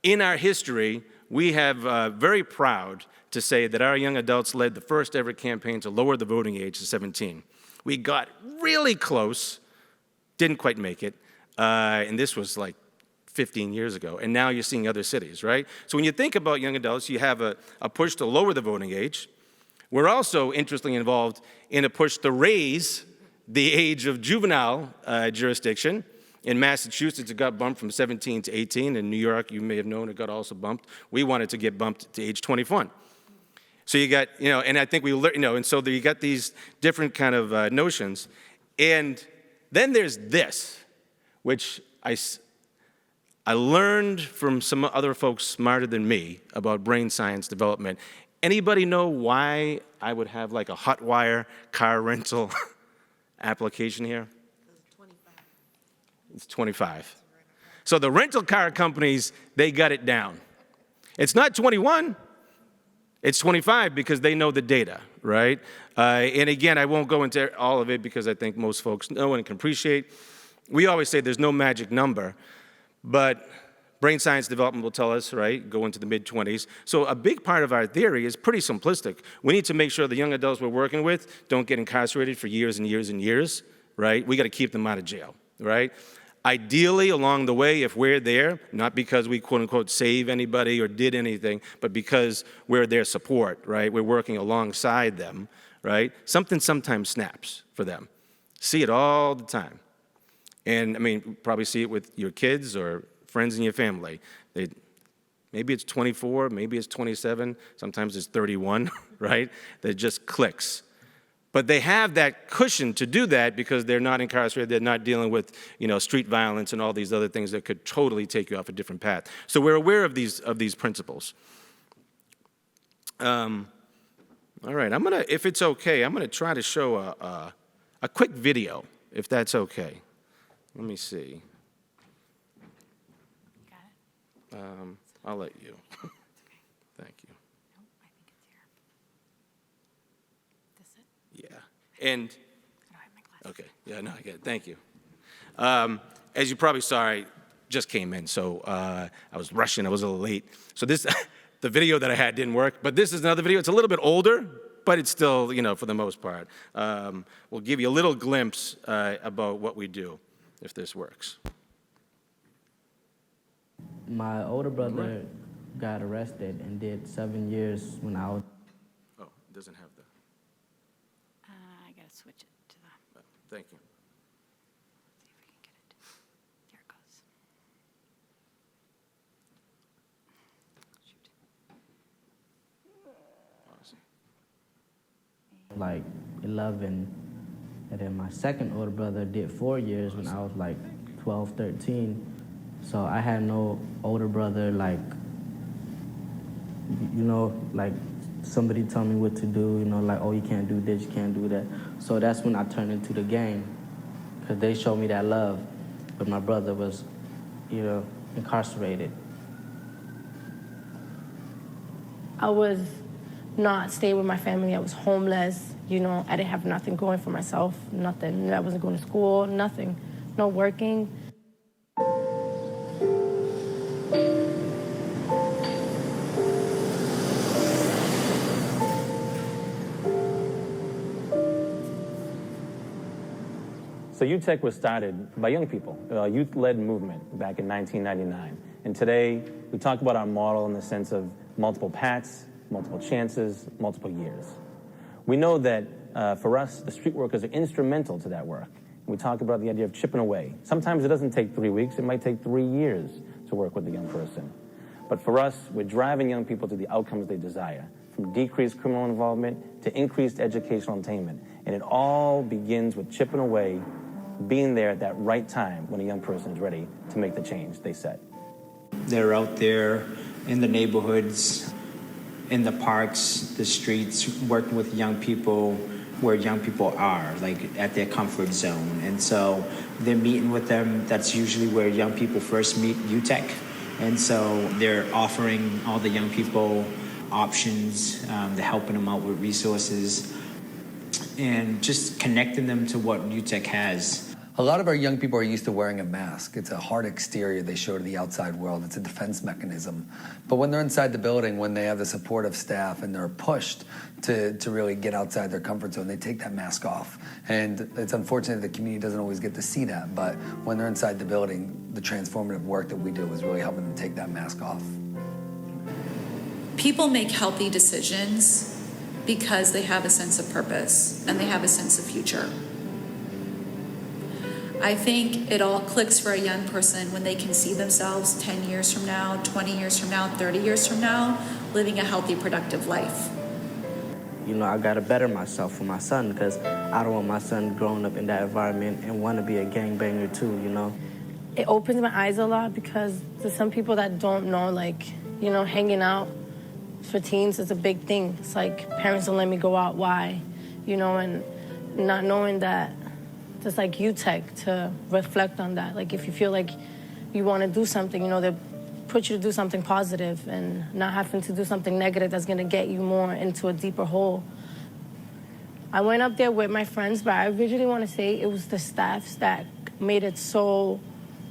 C: in our history, we have very proud to say that our young adults led the first ever campaign to lower the voting age to 17. We got really close, didn't quite make it. And this was like 15 years ago, and now you're seeing other cities, right? So when you think about young adults, you have a push to lower the voting age. We're also interestingly involved in a push to raise the age of juvenile jurisdiction. In Massachusetts, it got bumped from 17 to 18. In New York, you may have known, it got also bumped. We wanted to get bumped to age 21.
D: So you got, and I think we learn, and so you got these different kind of notions. And then there's this, which I learned from some other folks smarter than me about brain science development. Anybody know why I would have like a hot wire car rental application here? It's 25. So the rental car companies, they got it down. It's not 21. It's 25 because they know the data, right? And again, I won't go into all of it because I think most folks know and can appreciate. We always say there's no magic number, but brain science development will tell us, right, go into the mid-20s. So a big part of our theory is pretty simplistic. We need to make sure the young adults we're working with don't get incarcerated for years and years and years, right? We got to keep them out of jail, right? Ideally, along the way, if we're there, not because we quote-unquote save anybody or did anything, but because we're their support, right? We're working alongside them, right? Something sometimes snaps for them. See it all the time. And, I mean, you probably see it with your kids or friends in your family. Maybe it's 24, maybe it's 27, sometimes it's 31, right? That just clicks. But they have that cushion to do that because they're not incarcerated, they're not dealing with, street violence and all these other things that could totally take you off a different path. So we're aware of these principles. All right, if it's okay, I'm gonna try to show a quick video, if that's okay. Let me see.
B: Got it?
D: I'll let you. Thank you.
B: No, I think it's here. This it?
D: Yeah, and,
B: I don't have my glasses.
D: okay, yeah, no, I get it, thank you. As you probably saw, I just came in, so I was rushing, I was a little late. So this, the video that I had didn't work, but this is another video. It's a little bit older, but it's still, for the most part. We'll give you a little glimpse about what we do, if this works.
E: My older brother got arrested and did 7 years when I was...
D: Oh, it doesn't have the,
B: I gotta switch it to the,
D: thank you.
B: see if we can get it. There it goes. Shoot.
E: like 11, and then my second older brother did 4 years when I was like 12, 13. So I had no older brother like somebody tell me what to do, like, oh, you can't do this, you can't do that. So that's when I turned into the gang, because they showed me that love, but my brother was, incarcerated.
F: I was not staying with my family. I was homeless. I didn't have nothing going for myself, nothing. I wasn't going to school, nothing, no working.
G: So UTEC was started by young people, a youth-led movement back in 1999. And today, we talk about our model in the sense of multiple paths, multiple chances, multiple years. We know that for us, the street workers are instrumental to that work. We talk about the idea of chipping away. Sometimes it doesn't take 3 weeks, it might take 3 years to work with a young person. But for us, we're driving young people to the outcomes they desire, from decreased criminal involvement to increased educational attainment. And it all begins with chipping away, being there at that right time when a young person is ready to make the change they set.
H: They're out there in the neighborhoods, in the parks, the streets, working with young people where young people are, like at their comfort zone. And so they're meeting with them. That's usually where young people first meet UTEC. And so they're offering all the young people options, they're helping them out with resources, and just connecting them to what UTEC has.
I: A lot of our young people are used to wearing a mask. It's a hard exterior they show to the outside world. It's a defense mechanism. But when they're inside the building, when they have the support of staff and they're pushed to really get outside their comfort zone, they take that mask off. And it's unfortunate the community doesn't always get to see that. But when they're inside the building, the transformative work that we do is really helping them take that mask off.
J: People make healthy decisions because they have a sense of purpose and they have a sense of future. I think it all clicks for a young person when they can see themselves 10 years from now, 20 years from now, 30 years from now, living a healthy, productive life.
E: you know, I got to better myself for my son, because I don't want my son growing up in that environment and want to be a gangbanger too, you know.
F: It opens my eyes a lot, because there's some people that don't know, like, you know, hanging out for teens is a big thing. It's like, parents don't let me go out, why? You know, and not knowing that just like UTEC to reflect on that. Like, if you feel like you want to do something, you know, they put you to do something positive and not having to do something negative that's going to get you more into a deeper hole. I went up there with my friends, but I originally want to say it was the staffs that made it so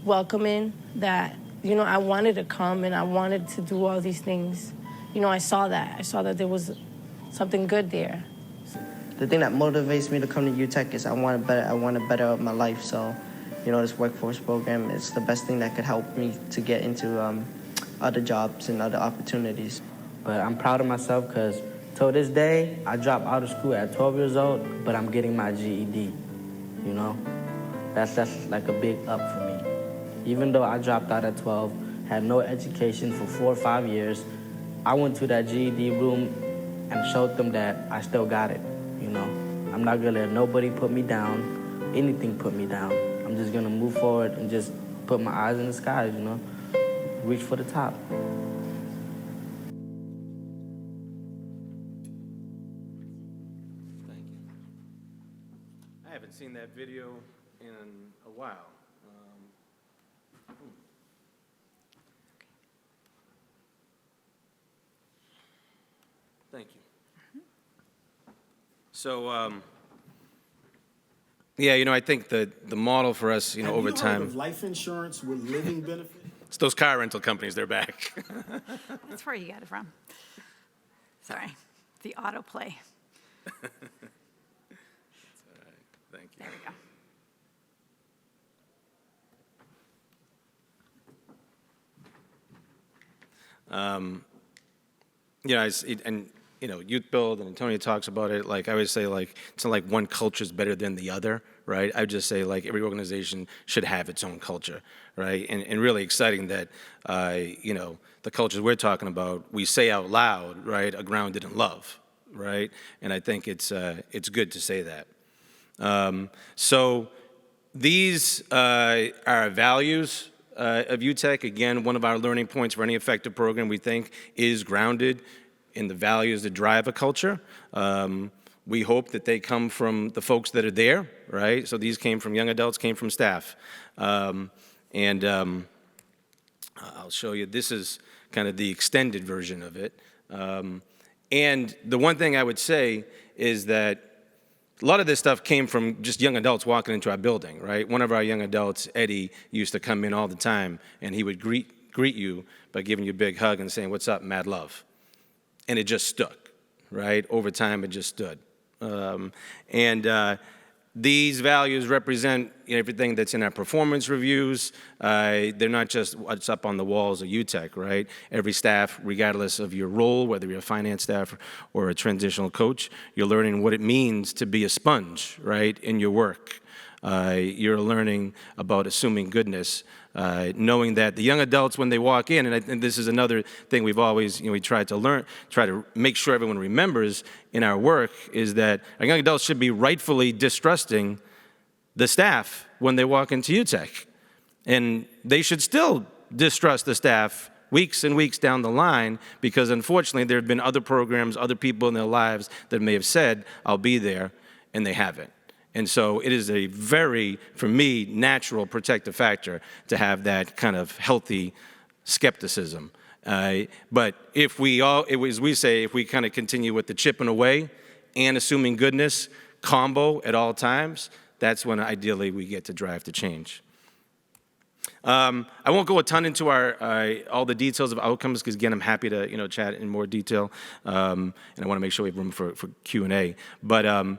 F: welcoming that, you know, I wanted to come and I wanted to do all these things. You know, I saw that there was something good there.
K: The thing that motivates me to come to UTEC is I want to better up my life. So, you know, this workforce program is the best thing that could help me to get into other jobs and other opportunities.
E: But I'm proud of myself, because till this day, I dropped out of school at 12 years old, but I'm getting my GED, you know? That's like a big up for me. Even though I dropped out at 12, had no education for 4 or 5 years, I went to that GED room and showed them that I still got it, you know? I'm not gonna let nobody put me down, anything put me down. I'm just gonna move forward and just put my eyes in the skies, you know? Reach for the top.
D: Thank you. I haven't seen that video in a while. Thank you. So, yeah, you know, I think the model for us, you know, over time.
L: Have you heard of life insurance with living benefits?
D: It's those car rental companies, they're back.
B: That's where you got it from. Sorry, the autoplay.
D: That's all right. Thank you.
B: There we go.
D: You know, and you know, YouthBuild and Antoinette talks about it. Like I always say, like it's not like one culture is better than the other, right? I would just say like every organization should have its own culture, right? And really exciting that you know, the cultures we're talking about, we say out loud, right? A grounded in love, right? And I think it's good to say that. So these are values of UTEC. Again, one of our learning points for any effective program, we think, is grounded in the values that drive a culture. We hope that they come from the folks that are there, right? So these came from young adults, came from staff. I'll show you, this is kind of the extended version of it. And the one thing I would say is that a lot of this stuff came from just young adults walking into our building, right? One of our young adults, Eddie, used to come in all the time, and he would greet you by giving you a big hug and saying, "What's up, mad love?" And it just stuck, right? Over time, it just stood. These values represent everything that's in our performance reviews. They're not just what's up on the walls of UTEC, right? Every staff, regardless of your role, whether you're a finance staff or a transitional coach, you're learning what it means to be a sponge, right, in your work. You're learning about assuming goodness, knowing that the young adults, when they walk in, and this is another thing we've always, we try to make sure everyone remembers in our work, is that our young adults should be rightfully distrusting the staff when they walk into UTEC. And they should still distrust the staff weeks and weeks down the line, because unfortunately there have been other programs, other people in their lives that may have said, "I'll be there," and they haven't. And so it is a very, for me, natural protective factor to have that kind of healthy skepticism. But if we all, as we say, if we kind of continue with the chipping away and assuming goodness combo at all times, that's when ideally we get to drive to change. I won't go a ton into all the details of outcomes, because again, I'm happy to chat in more detail, and I want to make sure we have room for Q&A. But our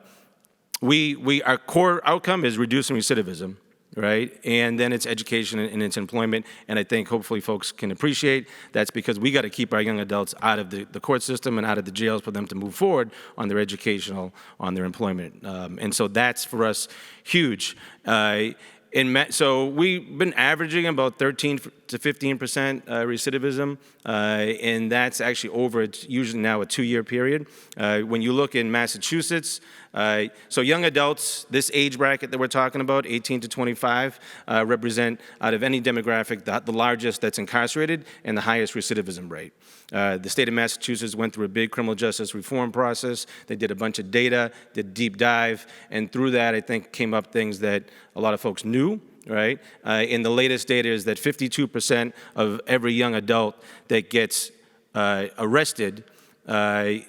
D: core outcome is reducing recidivism, right? And then it's education and it's employment. And I think hopefully folks can appreciate that's because we got to keep our young adults out of the court system and out of the jails for them to move forward on their educational, on their employment. And so that's for us huge. So we've been averaging about 13 to 15% recidivism, and that's actually over, it's usually now a 2-year period. When you look in Massachusetts, so young adults, this age bracket that we're talking about, 18 to 25, represent, out of any demographic, the largest that's incarcerated and the highest recidivism rate. The state of Massachusetts went through a big criminal justice reform process. They did a bunch of data, did a deep dive, and through that, I think, came up things that a lot of folks knew, right? And the latest data is that 52% of every young adult that gets arrested, that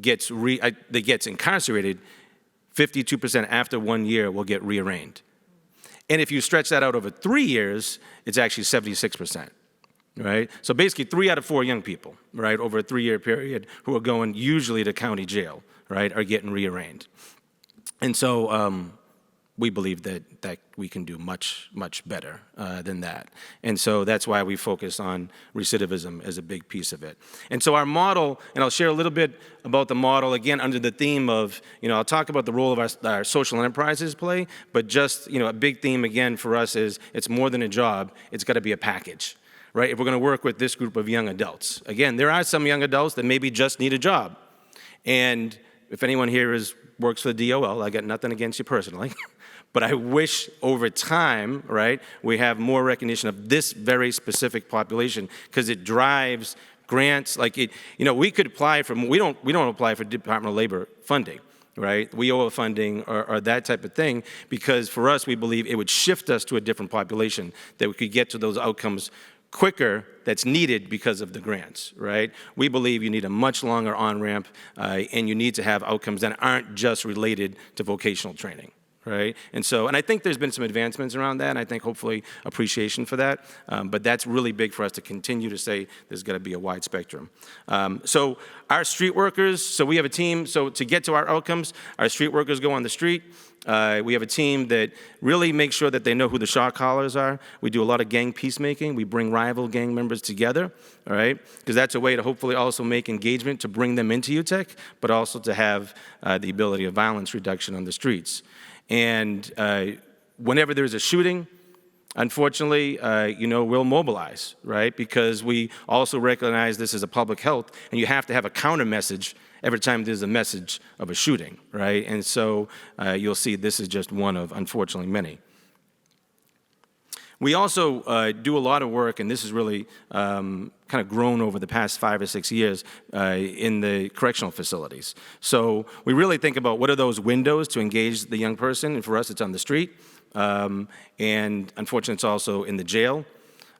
D: gets incarcerated, 52% after 1 year will get rearraigned. And if you stretch that out over 3 years, it's actually 76%. Right? So basically 3 out of 4 young people, right, over a 3-year period who are going usually to county jail, right, are getting rearraigned. And so we believe that we can do much, much better than that. And so that's why we focus on recidivism as a big piece of it. And so our model, and I'll share a little bit about the model, again, under the theme of, I'll talk about the role of our social enterprises play, but just, a big theme, again, for us is it's more than a job, it's got to be a package. Right, if we're going to work with this group of young adults. Again, there are some young adults that maybe just need a job. And if anyone here works for the DOL, I got nothing against you personally, but I wish over time, right, we have more recognition of this very specific population because it drives grants. We could apply for, we don't apply for Department of Labor funding. Right, WIOA funding or that type of thing, because for us, we believe it would shift us to a different population, that we could get to those outcomes quicker that's needed because of the grants, right? We believe you need a much longer on-ramp and you need to have outcomes that aren't just related to vocational training, right? And I think there's been some advancements around that, and I think hopefully appreciation for that, but that's really big for us to continue to say there's got to be a wide spectrum. So our street workers, so we have a team, so to get to our outcomes, our street workers go on the street. We have a team that really makes sure that they know who the shot callers are. We do a lot of gang peacemaking. We bring rival gang members together, all right? Because that's a way to hopefully also make engagement to bring them into UTEC, but also to have the ability of violence reduction on the streets. And whenever there's a shooting, unfortunately, we'll mobilize, right? Because we also recognize this as a public health, and you have to have a counter message every time there's a message of a shooting, right? And so you'll see this is just one of, unfortunately, many. We also do a lot of work, and this has really kind of grown over the past 5 or 6 years in the correctional facilities. So we really think about what are those windows to engage the young person, and for us it's on the street, and unfortunately it's also in the jail,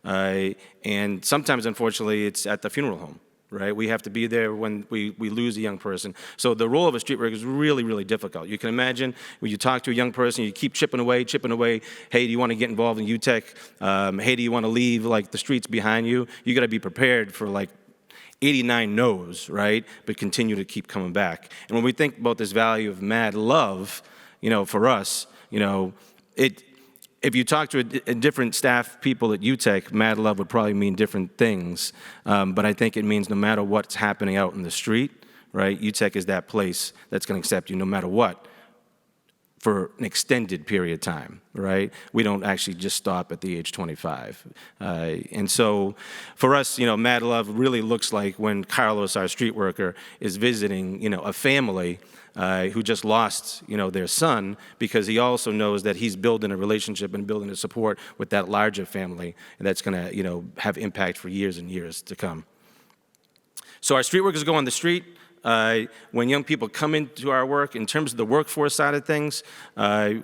D: and sometimes, unfortunately, it's at the funeral home. Right? We have to be there when we lose a young person. So the role of a street worker is really, really difficult. You can imagine when you talk to a young person, you keep chipping away. Hey, do you want to get involved in UTEC? Hey, do you want to leave the streets behind you? You got to be prepared for 89 no's, right? But continue to keep coming back. And when we think about this value of mad love, for us, if you talk to a different staff people at UTEC, mad love would probably mean different things. But I think it means no matter what's happening out in the street, right, UTEC is that place that's going to accept you no matter what for an extended period of time, right? We don't actually just stop at the age 25. And so for us, mad love really looks like when Carlos, our street worker, is visiting, a family who just lost, their son, because he also knows that he's building a relationship and building a support with that larger family, and that's going to, have impact for years and years to come. So our street workers go on the street. When young people come into our work, in terms of the workforce side of things,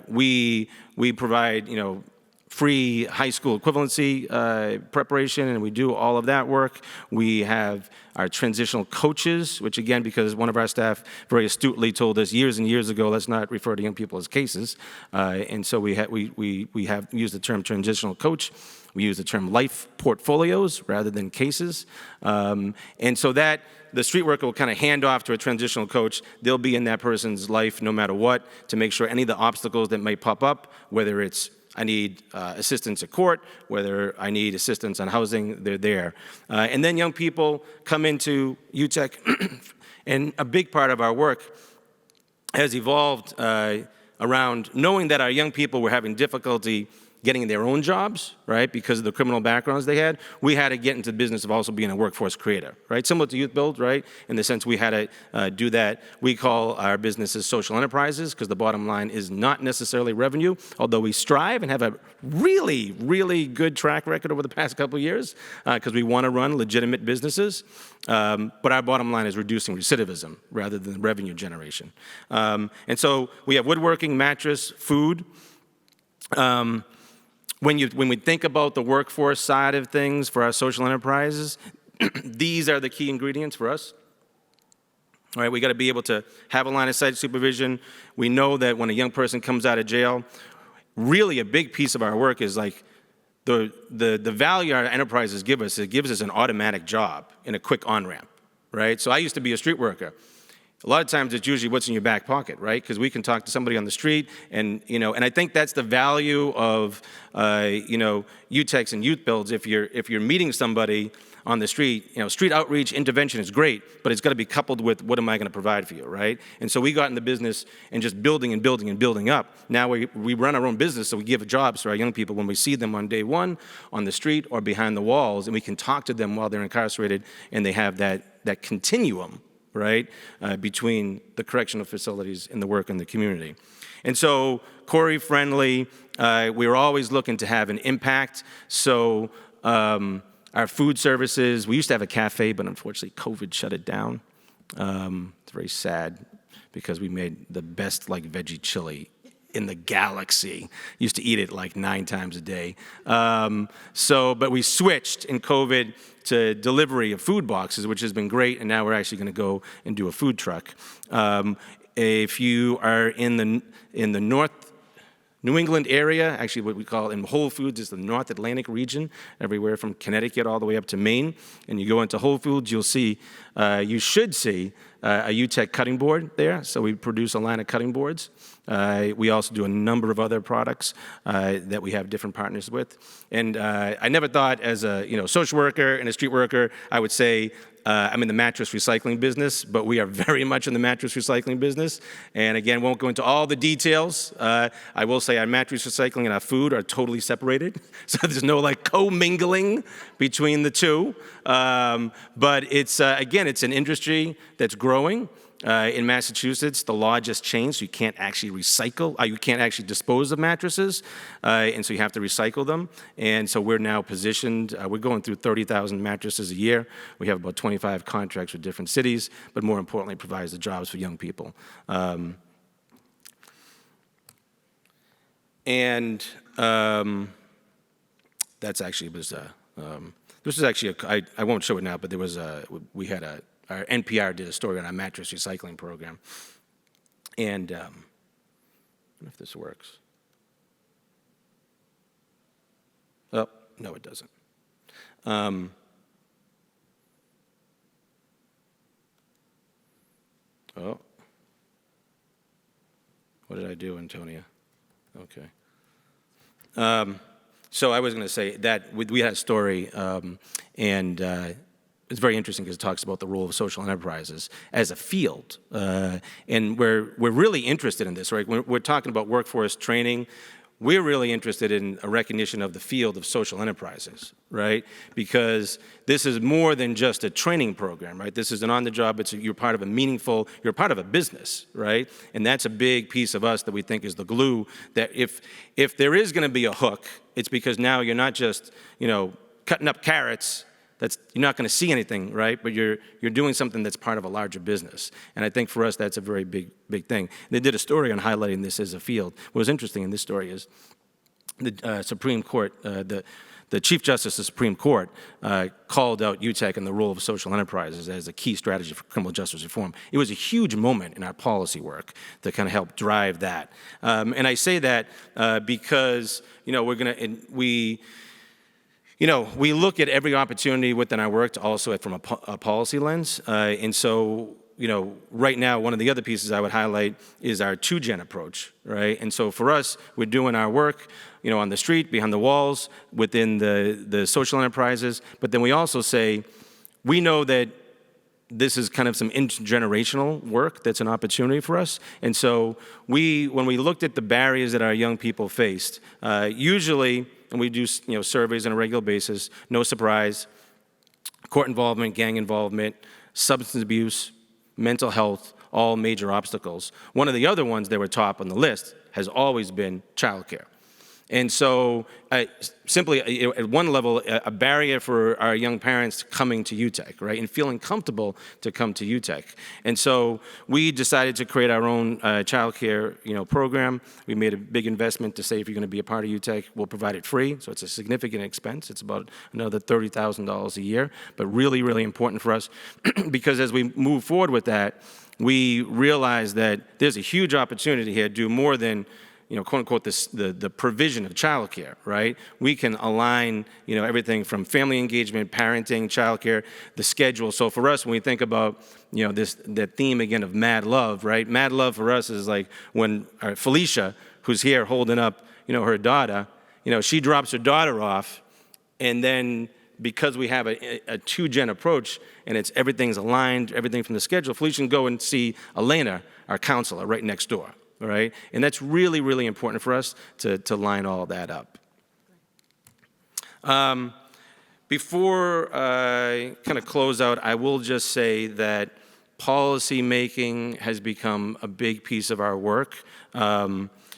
D: we provide, free high school equivalency preparation, and we do all of that work. We have our transitional coaches, which again, because one of our staff very astutely told us years and years ago, let's not refer to young people as cases. And so we have used the term transitional coach. We use the term life portfolios rather than cases. And so that the street worker will kind of hand off to a transitional coach. They'll be in that person's life no matter what to make sure any of the obstacles that may pop up, whether it's I need assistance at court, whether I need assistance on housing, they're there. And then young people come into UTEC, and a big part of our work has evolved around knowing that our young people were having difficulty getting their own jobs, right, because of the criminal backgrounds they had, we had to get into the business of also being a workforce creator, right? Similar to YouthBuild, right, in the sense we had to do that. We call our businesses social enterprises because the bottom line is not necessarily revenue, although we strive and have a really, really good track record over the past couple of years because we want to run legitimate businesses. But our bottom line is reducing recidivism rather than revenue generation. And so we have woodworking, mattress, food. When we think about the workforce side of things for our social enterprises, these are the key ingredients for us. All right, we got to be able to have a line of sight supervision. We know that when a young person comes out of jail, really a big piece of our work is like the value our enterprises give us. It gives us an automatic job and a quick on-ramp, right? So I used to be a street worker. A lot of times it's usually what's in your back pocket, right? Because we can talk to somebody on the street and I think that's the value of, UTECs and YouthBuilds. If you're meeting somebody on the street, street outreach intervention is great, but it's got to be coupled with what am I going to provide for you, right? And so we got in the business and just building and building and building up. Now we run our own business, so we give jobs to our young people when we see them on day one on the street or behind the walls, and we can talk to them while they're incarcerated and they have that continuum, right, between the correctional facilities and the work in the community. And so Corey friendly, we were always looking to have an impact. So our food services, we used to have a cafe, but unfortunately COVID shut it down. It's very sad because we made the best veggie chili in the galaxy. Used to eat it 9 times a day. But we switched in COVID to delivery of food boxes, which has been great, and now we're actually going to go and do a food truck. If you are in the North New England area, actually what we call in Whole Foods is the North Atlantic region, everywhere from Connecticut all the way up to Maine, and you go into Whole Foods, you should see a UTEC cutting board there. So we produce a line of cutting boards. We also do a number of other products that we have different partners with. And I never thought as a social worker and a street worker, I would say I'm in the mattress recycling business, but we are very much in the mattress recycling business. And again, won't go into all the details. I will say our mattress recycling and our food are totally separated. So there's no co-mingling between the two. But it's, again, it's an industry that's growing. In Massachusetts, the law just changed, so you can't actually recycle, you can't actually dispose of mattresses, and so you have to recycle them. And so we're now positioned, we're going through 30,000 mattresses a year. We have about 25 contracts with different cities, but more importantly, provides the jobs for young people. That's actually this was actually I won't show it now, but there was our NPR did a story on our mattress recycling program. And I don't know if this works. Oh, no, it doesn't. Oh. What did I do, Antonia? Okay. So I was going to say that we had a story, it's very interesting because it talks about the role of social enterprises as a field. And we're really interested in this, right? When we're talking about workforce training, we're really interested in a recognition of the field of social enterprises, right? Because this is more than just a training program, right? This is an on-the-job, you're part of you're part of a business, right? And that's a big piece of us that we think is the glue, that if there is gonna be a hook, it's because now you're not just, cutting up carrots, you're not going to see anything, right? But you're doing something that's part of a larger business. And I think for us, that's a very big thing. They did a story on highlighting this as a field. What was interesting in this story is the Supreme Court, the Chief Justice of the Supreme Court called out UTEC and the role of social enterprises as a key strategy for criminal justice reform. It was a huge moment in our policy work to kind of help drive that. And I say that because, we look at every opportunity within our work to also from a policy lens. And so, right now, one of the other pieces I would highlight is our 2-gen approach, right? And so for us, we're doing our work, on the street, behind the walls, within the social enterprises. But then we also say, we know that this is kind of some intergenerational work that's an opportunity for us. And so when we looked at the barriers that our young people faced, usually, and we do surveys on a regular basis, no surprise, court involvement, gang involvement, substance abuse, mental health, all major obstacles. One of the other ones that were top on the list has always been childcare. And so simply at one level, a barrier for our young parents coming to UTEC, right, and feeling comfortable to come to UTEC. And so we decided to create our own childcare program. We made a big investment to say if you're going to be a part of UTEC, we'll provide it free. So it's a significant expense. It's about another $30,000 a year, but really, really important for us because as we move forward with that, we realize that there's a huge opportunity here to do more than quote unquote, the provision of childcare, right? We can align, everything from family engagement, parenting, childcare, the schedule. So for us, when we think about, that theme again of mad love, right? Mad love for us is like when Felicia, who's here holding up, her daughter, she drops her daughter off, and then because we have a two-gen approach and everything's aligned, everything from the schedule, Felicia can go and see Elena, our counselor, right next door. All right? And that's really, really important for us to line all that up. Before I kind of close out, I will just say that policy making has become a big piece of our work.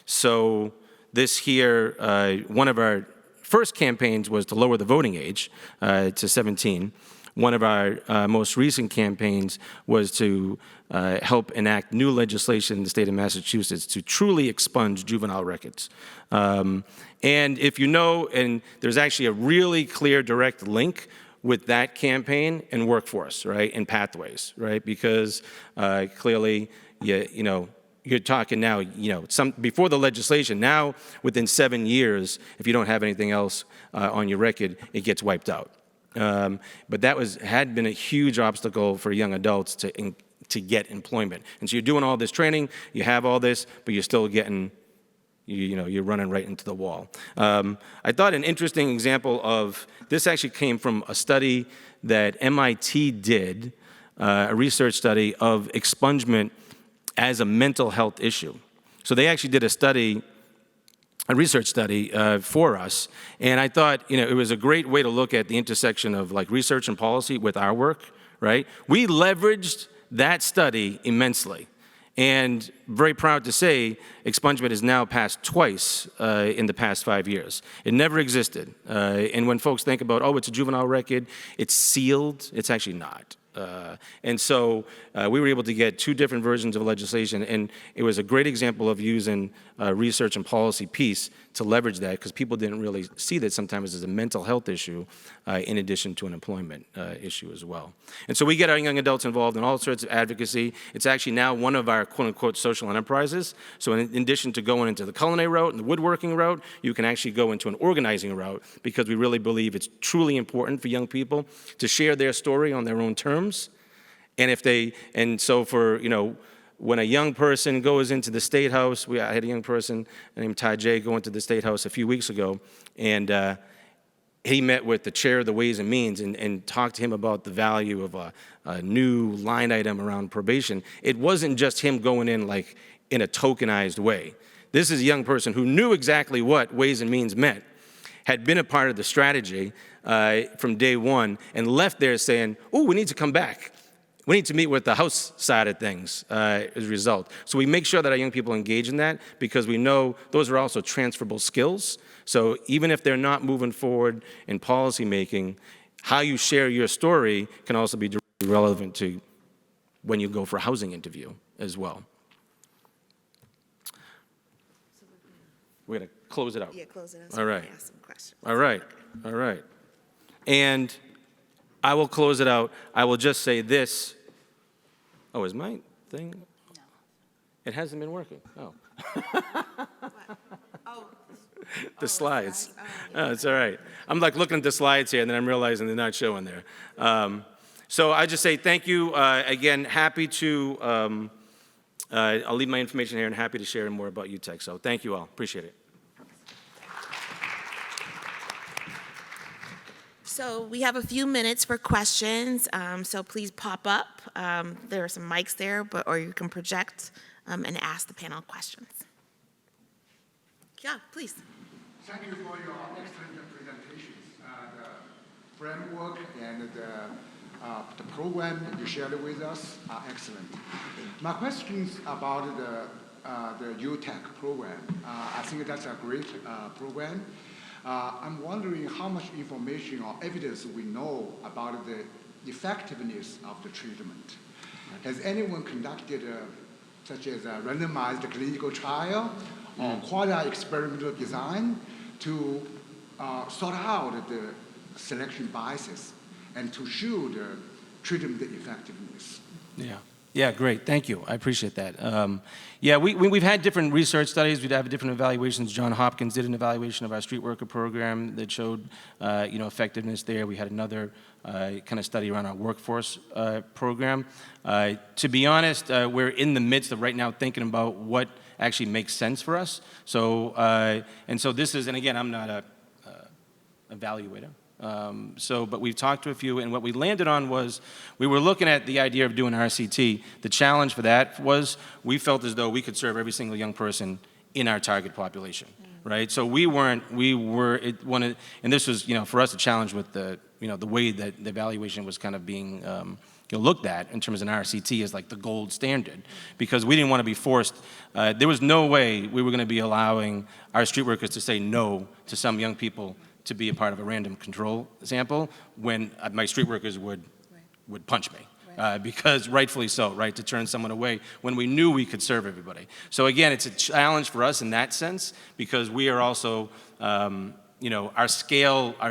D: So this here, one of our first campaigns was to lower the voting age to 17. One of our most recent campaigns was to help enact new legislation in the state of Massachusetts to truly expunge juvenile records. And if and there's actually a really clear direct link with that campaign and workforce, right, and pathways, right, because clearly, you're talking now, before the legislation, now within 7 years, if you don't have anything else on your record, it gets wiped out. But that had been a huge obstacle for young adults to get employment. And so you're doing all this training, you have all this, but you're still getting, you're running right into the wall. I thought an interesting example of this actually came from a study that MIT did, a research study of expungement as a mental health issue. So they actually did a research study for us, and I thought, it was a great way to look at the intersection of like research and policy with our work, right? We leveraged that study immensely, and very proud to say expungement is now passed twice in the past 5 years. It never existed, and when folks think about, it's a juvenile record, it's sealed, it's actually not. And so we were able to get 2 different versions of legislation, and it was a great example of using research and policy piece to leverage that, because people didn't really see that sometimes as a mental health issue in addition to an employment issue as well. And so we get our young adults involved in all sorts of advocacy. It's actually now one of our quote-unquote social enterprises. So in addition to going into the culinary route and the woodworking route, you can actually go into an organizing route, because we really believe it's truly important for young people to share their story on their own terms. And so for, when a young person goes into the State House, I had a young person named Tajay go into the State House a few weeks ago, and he met with the chair of the Ways and Means and talked to him about the value of a new line item around probation. It wasn't just him going in like in a tokenized way. This is a young person who knew exactly what Ways and Means meant, had been a part of the strategy from day one, and left there saying, we need to come back. We need to meet with the House side of things as a result. So we make sure that our young people engage in that, because we know those are also transferable skills. So even if they're not moving forward in policy making, how you share your story can also be directly relevant to when you go for a housing interview as well. We're going to close it out.
A: Yeah, close it out.
D: All right.
A: Ask some questions.
D: All right. All right. And I will close it out. I will just say this. Oh, is my thing? No. It hasn't been working. Oh. The slides. Oh, it's all right. I'm like looking at the slides here, and then I'm realizing they're not showing there. So I just say thank you. Again, happy to, I'll leave my information here, and happy to share more about UTEC. So thank you all. Appreciate it.
A: So we have a few minutes for questions, so please pop up. There are some mics there, or you can project and ask the panel questions. Yeah, please.
M: Thank you for your excellent presentations. The framework and the program you shared with us are excellent. My question is about the UTEC program. I think that's a great program. I'm wondering how much information or evidence we know about the effectiveness of the treatment. Has anyone conducted such as a randomized clinical trial or quasi-experimental design to sort out the selection biases and to show the treatment effectiveness?
C: Yeah, great. Thank you. I appreciate that. We've had different research studies. We'd have different evaluations. Johns Hopkins did an evaluation of our street worker program that showed, effectiveness there. We had another kind of study around our workforce program. To be honest, we're in the midst of right now thinking about what actually makes sense for us. So this is, and again, I'm not a evaluator. But we've talked to a few, and what we landed on was we were looking at the idea of doing RCT. The challenge for that was we felt as though we could serve every single young person in our target population, right? So and this was, for us a challenge with the way that the evaluation was kind of being looked at in terms of an RCT as like the gold standard, because we didn't want to be forced. There was no way we were going to be allowing our street workers to say no to some young people to be a part of a random control sample when my street workers would punch me. Because rightfully so, right, to turn someone away when we knew we could serve everybody. So again, it's a challenge for us in that sense, because we are also, our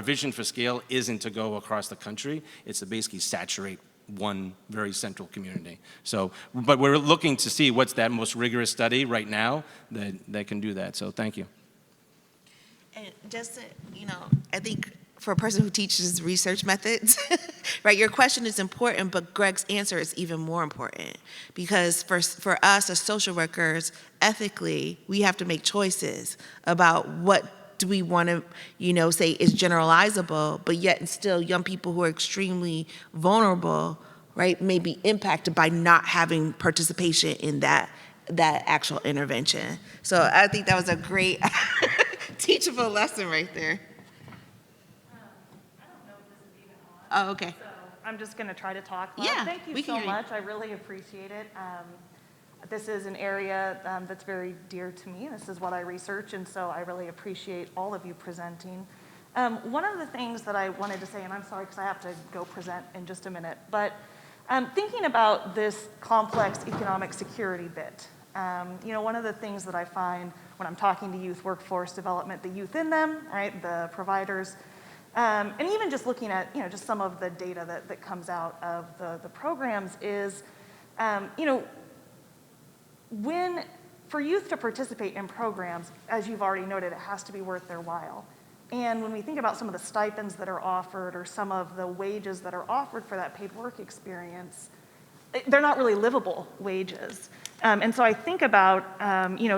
C: vision for scale isn't to go across the country, it's to basically saturate one very central community. So, but we're looking to see what's that most rigorous study right now that can do that, so thank you.
A: And just, I think for a person who teaches research methods, right, your question is important, but Gregg's answer is even more important. Because for us as social workers, ethically, we have to make choices about what do we want to, say is generalizable, but yet still young people who are extremely vulnerable, right, may be impacted by not having participation in that actual intervention. So I think that was a great teachable lesson right there.
N: I don't know if this is even
A: Oh,
N: on.
A: okay.
N: So I'm just going to try to talk.
A: Yeah,
N: Thank you so much. I really appreciate it. This is an area that's very dear to me. This is what I research, and so I really appreciate all of you presenting. One of the things that I wanted to say, and I'm sorry because I have to go present in just a minute, but thinking about this complex economic security bit, one of the things that I find when I'm talking to youth workforce development, the youth in them, right, the providers, and even just looking at, just some of the data that comes out of the programs is, for youth to participate in programs, as you've already noted, it has to be worth their while. And when we think about some of the stipends that are offered or some of the wages that are offered for that paid work experience, they're not really livable wages. And so I think about,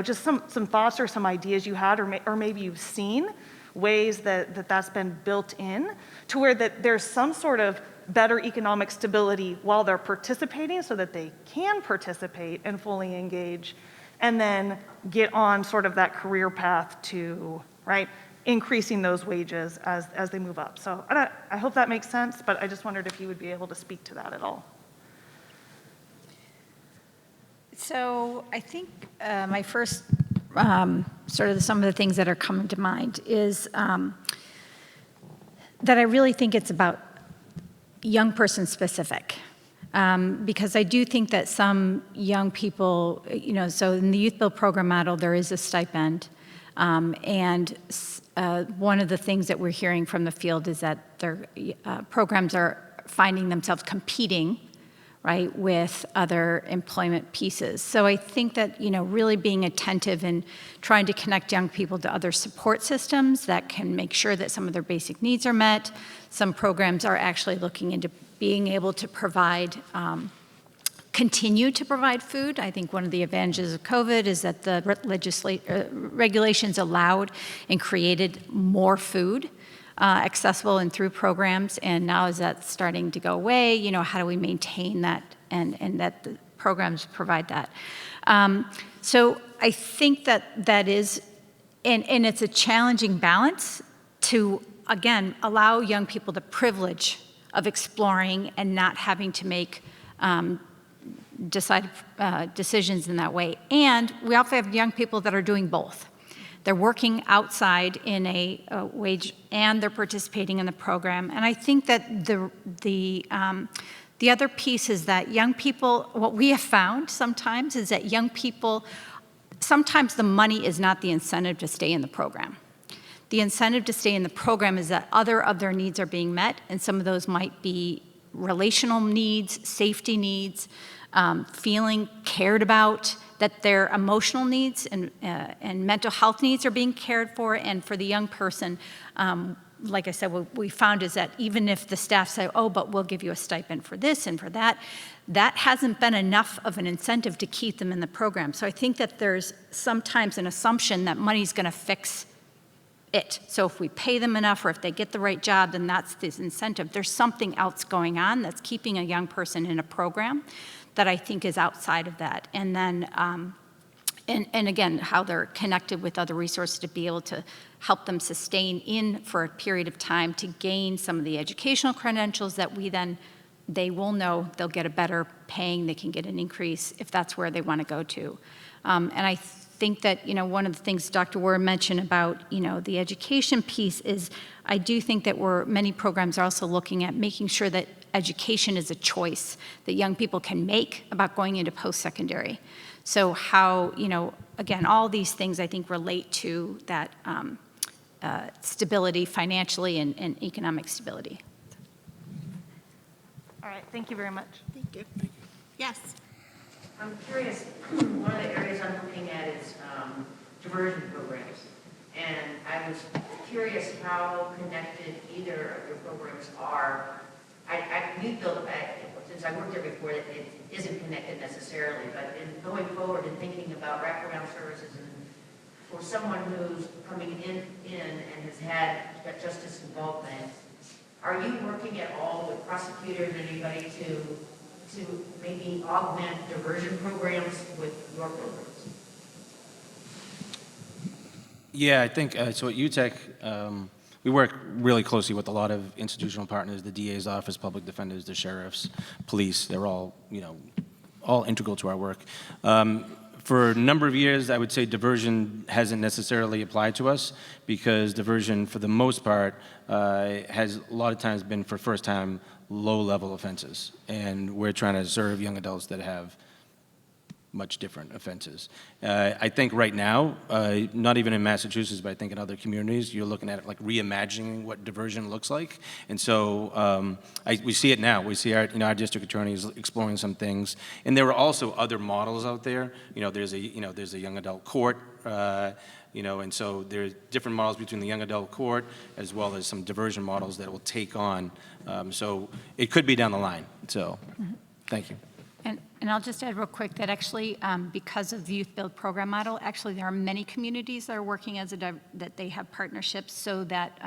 N: just some thoughts or some ideas you had, or maybe you've seen ways that's been built in to where that there's some sort of better economic stability while they're participating so that they can participate and fully engage and then get on sort of that career path to, right, increasing those wages as they move up. So I hope that makes sense, but I just wondered if you would be able to speak to that at all.
B: So I think my first sort of some of the things that are coming to mind is that I really think it's about young person specific. Because I do think that some young people, so in the YouthBuild program model, there is a stipend. And one of the things that we're hearing from the field is that their programs are finding themselves competing, right, with other employment pieces. So I think that, really being attentive and trying to connect young people to other support systems that can make sure that some of their basic needs are met. Some programs are actually looking into being able to provide, continue to provide food. I think one of the advantages of COVID is that the regulations allowed and created more food accessible and through programs, and now is that starting to go away? You know, how do we maintain that and that the programs provide that? So I think that is, and it's a challenging balance to, again, allow young people the privilege of exploring and not having to make decisions in that way. And we also have young people that are doing both. They're working outside in a wage, and they're participating in the program. And I think that the other piece is that young people, what we have found sometimes is that young people, sometimes the money is not the incentive to stay in the program. The incentive to stay in the program is that other of their needs are being met, and some of those might be relational needs, safety needs, feeling cared about, that their emotional needs and mental health needs are being cared for. And for the young person, like I said, what we found is that even if the staff say, oh, but we'll give you a stipend for this and for that, that hasn't been enough of an incentive to keep them in the program. So I think that there's sometimes an assumption that money's gonna fix it. So if we pay them enough, or if they get the right job, then that's this incentive. There's something else going on that's keeping a young person in a program that I think is outside of that. And then, and again, how they're connected with other resources to be able to help them sustain in for a period of time to gain some of the educational credentials that they will know they'll get a better paying, they can get an increase if that's where they want to go to. And I think that, you know, one of the things Dr. Ward mentioned about, you know, the education piece is, I do think that many programs are also looking at making sure that education is a choice that young people can make about going into post-secondary. So how, you know, again, all these things I think relate to that stability financially and economic stability.
N: All right, thank you very much.
A: Thank you. Yes.
O: I'm curious, one of the areas I'm looking at is diversion programs. And I was curious how connected either of your programs are. YouthBuild, since I worked there before, it isn't connected necessarily, but in going forward and thinking about wraparound services, and for someone who's coming in and has had that justice involvement, are you working at all with prosecutors or anybody to maybe augment diversion programs with your programs?
C: Yeah, I think, so at UTEC, we work really closely with a lot of institutional partners, the DA's office, public defenders, the sheriffs, police. They're all, you know, all integral to our work. For a number of years, I would say diversion hasn't necessarily applied to us, because diversion, for the most part, has a lot of times been for first-time, low-level offenses. And we're trying to serve young adults that have much different offenses. I think right now, not even in Massachusetts, but I think in other communities, you're looking at like reimagining what diversion looks like. And so we see it now. We see our district attorneys exploring some things. And there are also other models out there. There's a young adult court. And so there's different models between the young adult court as well as some diversion models that will take on. So it could be down the line. So, thank you.
B: And I'll just add real quick that actually, because of the YouthBuild program model, actually there are many communities that are working that they have partnerships, so that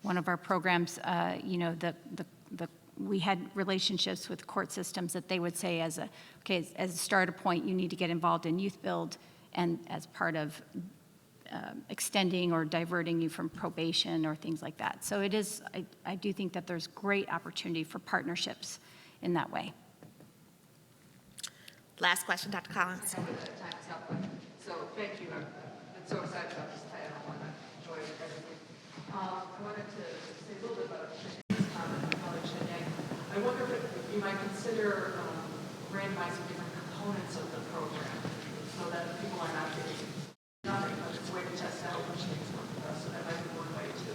B: one of our programs, we had relationships with court systems that they would say as a starter point, you need to get involved in YouthBuild, and as part of extending or diverting you from probation or things like that. So it is, I do think that there's great opportunity for partnerships in that way.
A: Last question, Dr. Collins.
P: So thank you. I'm so excited about this title. I want to enjoy everything. I wanted to say a little bit about Shanae's comment, College Shanae. I wonder if you might consider randomizing different components of the program so that people are not getting nothing, but it's a way to test out which things work for us. So that might be one way to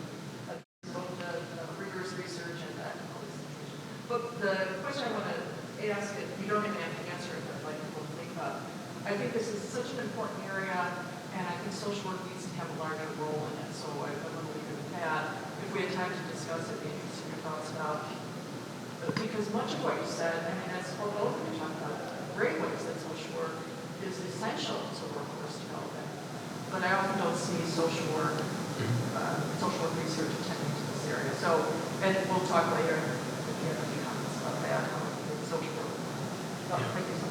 P: both the rigorous research and that. But the question I want to ask, if you don't even have to answer it, but I'd like people to think about, I think this is such an important area, and I think social work needs to have a larger role in it. So I want to leave it at that. If we had time to discuss it, maybe some of your thoughts about, because much of what you said, I mean, that's all over. You talk about great ways that social work is essential to workforce development. But I often don't see social work research attending to the And we'll talk later if you have any comments about that, social work. Thank you so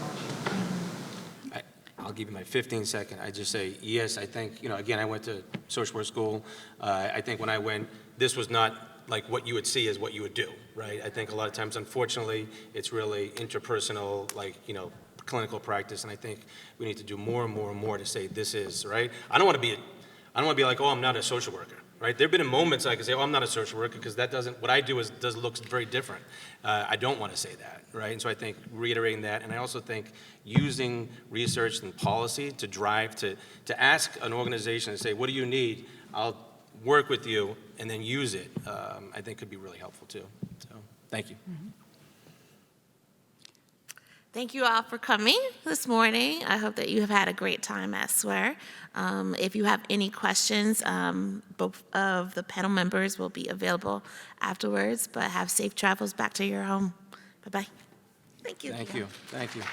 P: much.
C: I'll give you my 15-second. I just say, yes, I think, again, I went to social work school. I think when I went, this was not like what you would see as what you would do, right? I think a lot of times, unfortunately, it's really interpersonal, like, clinical practice, and I think we need to do more and more and more to say this is, right? I don't want to be like, oh, I'm not a social worker, right? There have been moments I can say, oh, I'm not a social worker, because that doesn't, what I do looks very different. I don't want to say that, right? And so I think reiterating that, and I also think using research and policy to drive, to ask an organization and say, what do you need? I'll work with you, and then use it, I think could be really helpful too. So, thank you.
A: Thank you all for coming this morning. I hope that you have had a great time at SSWR. If you have any questions, both of the panel members will be available afterwards, but have safe travels back to your home. Bye-bye. Thank you.
C: Thank you. Thank you.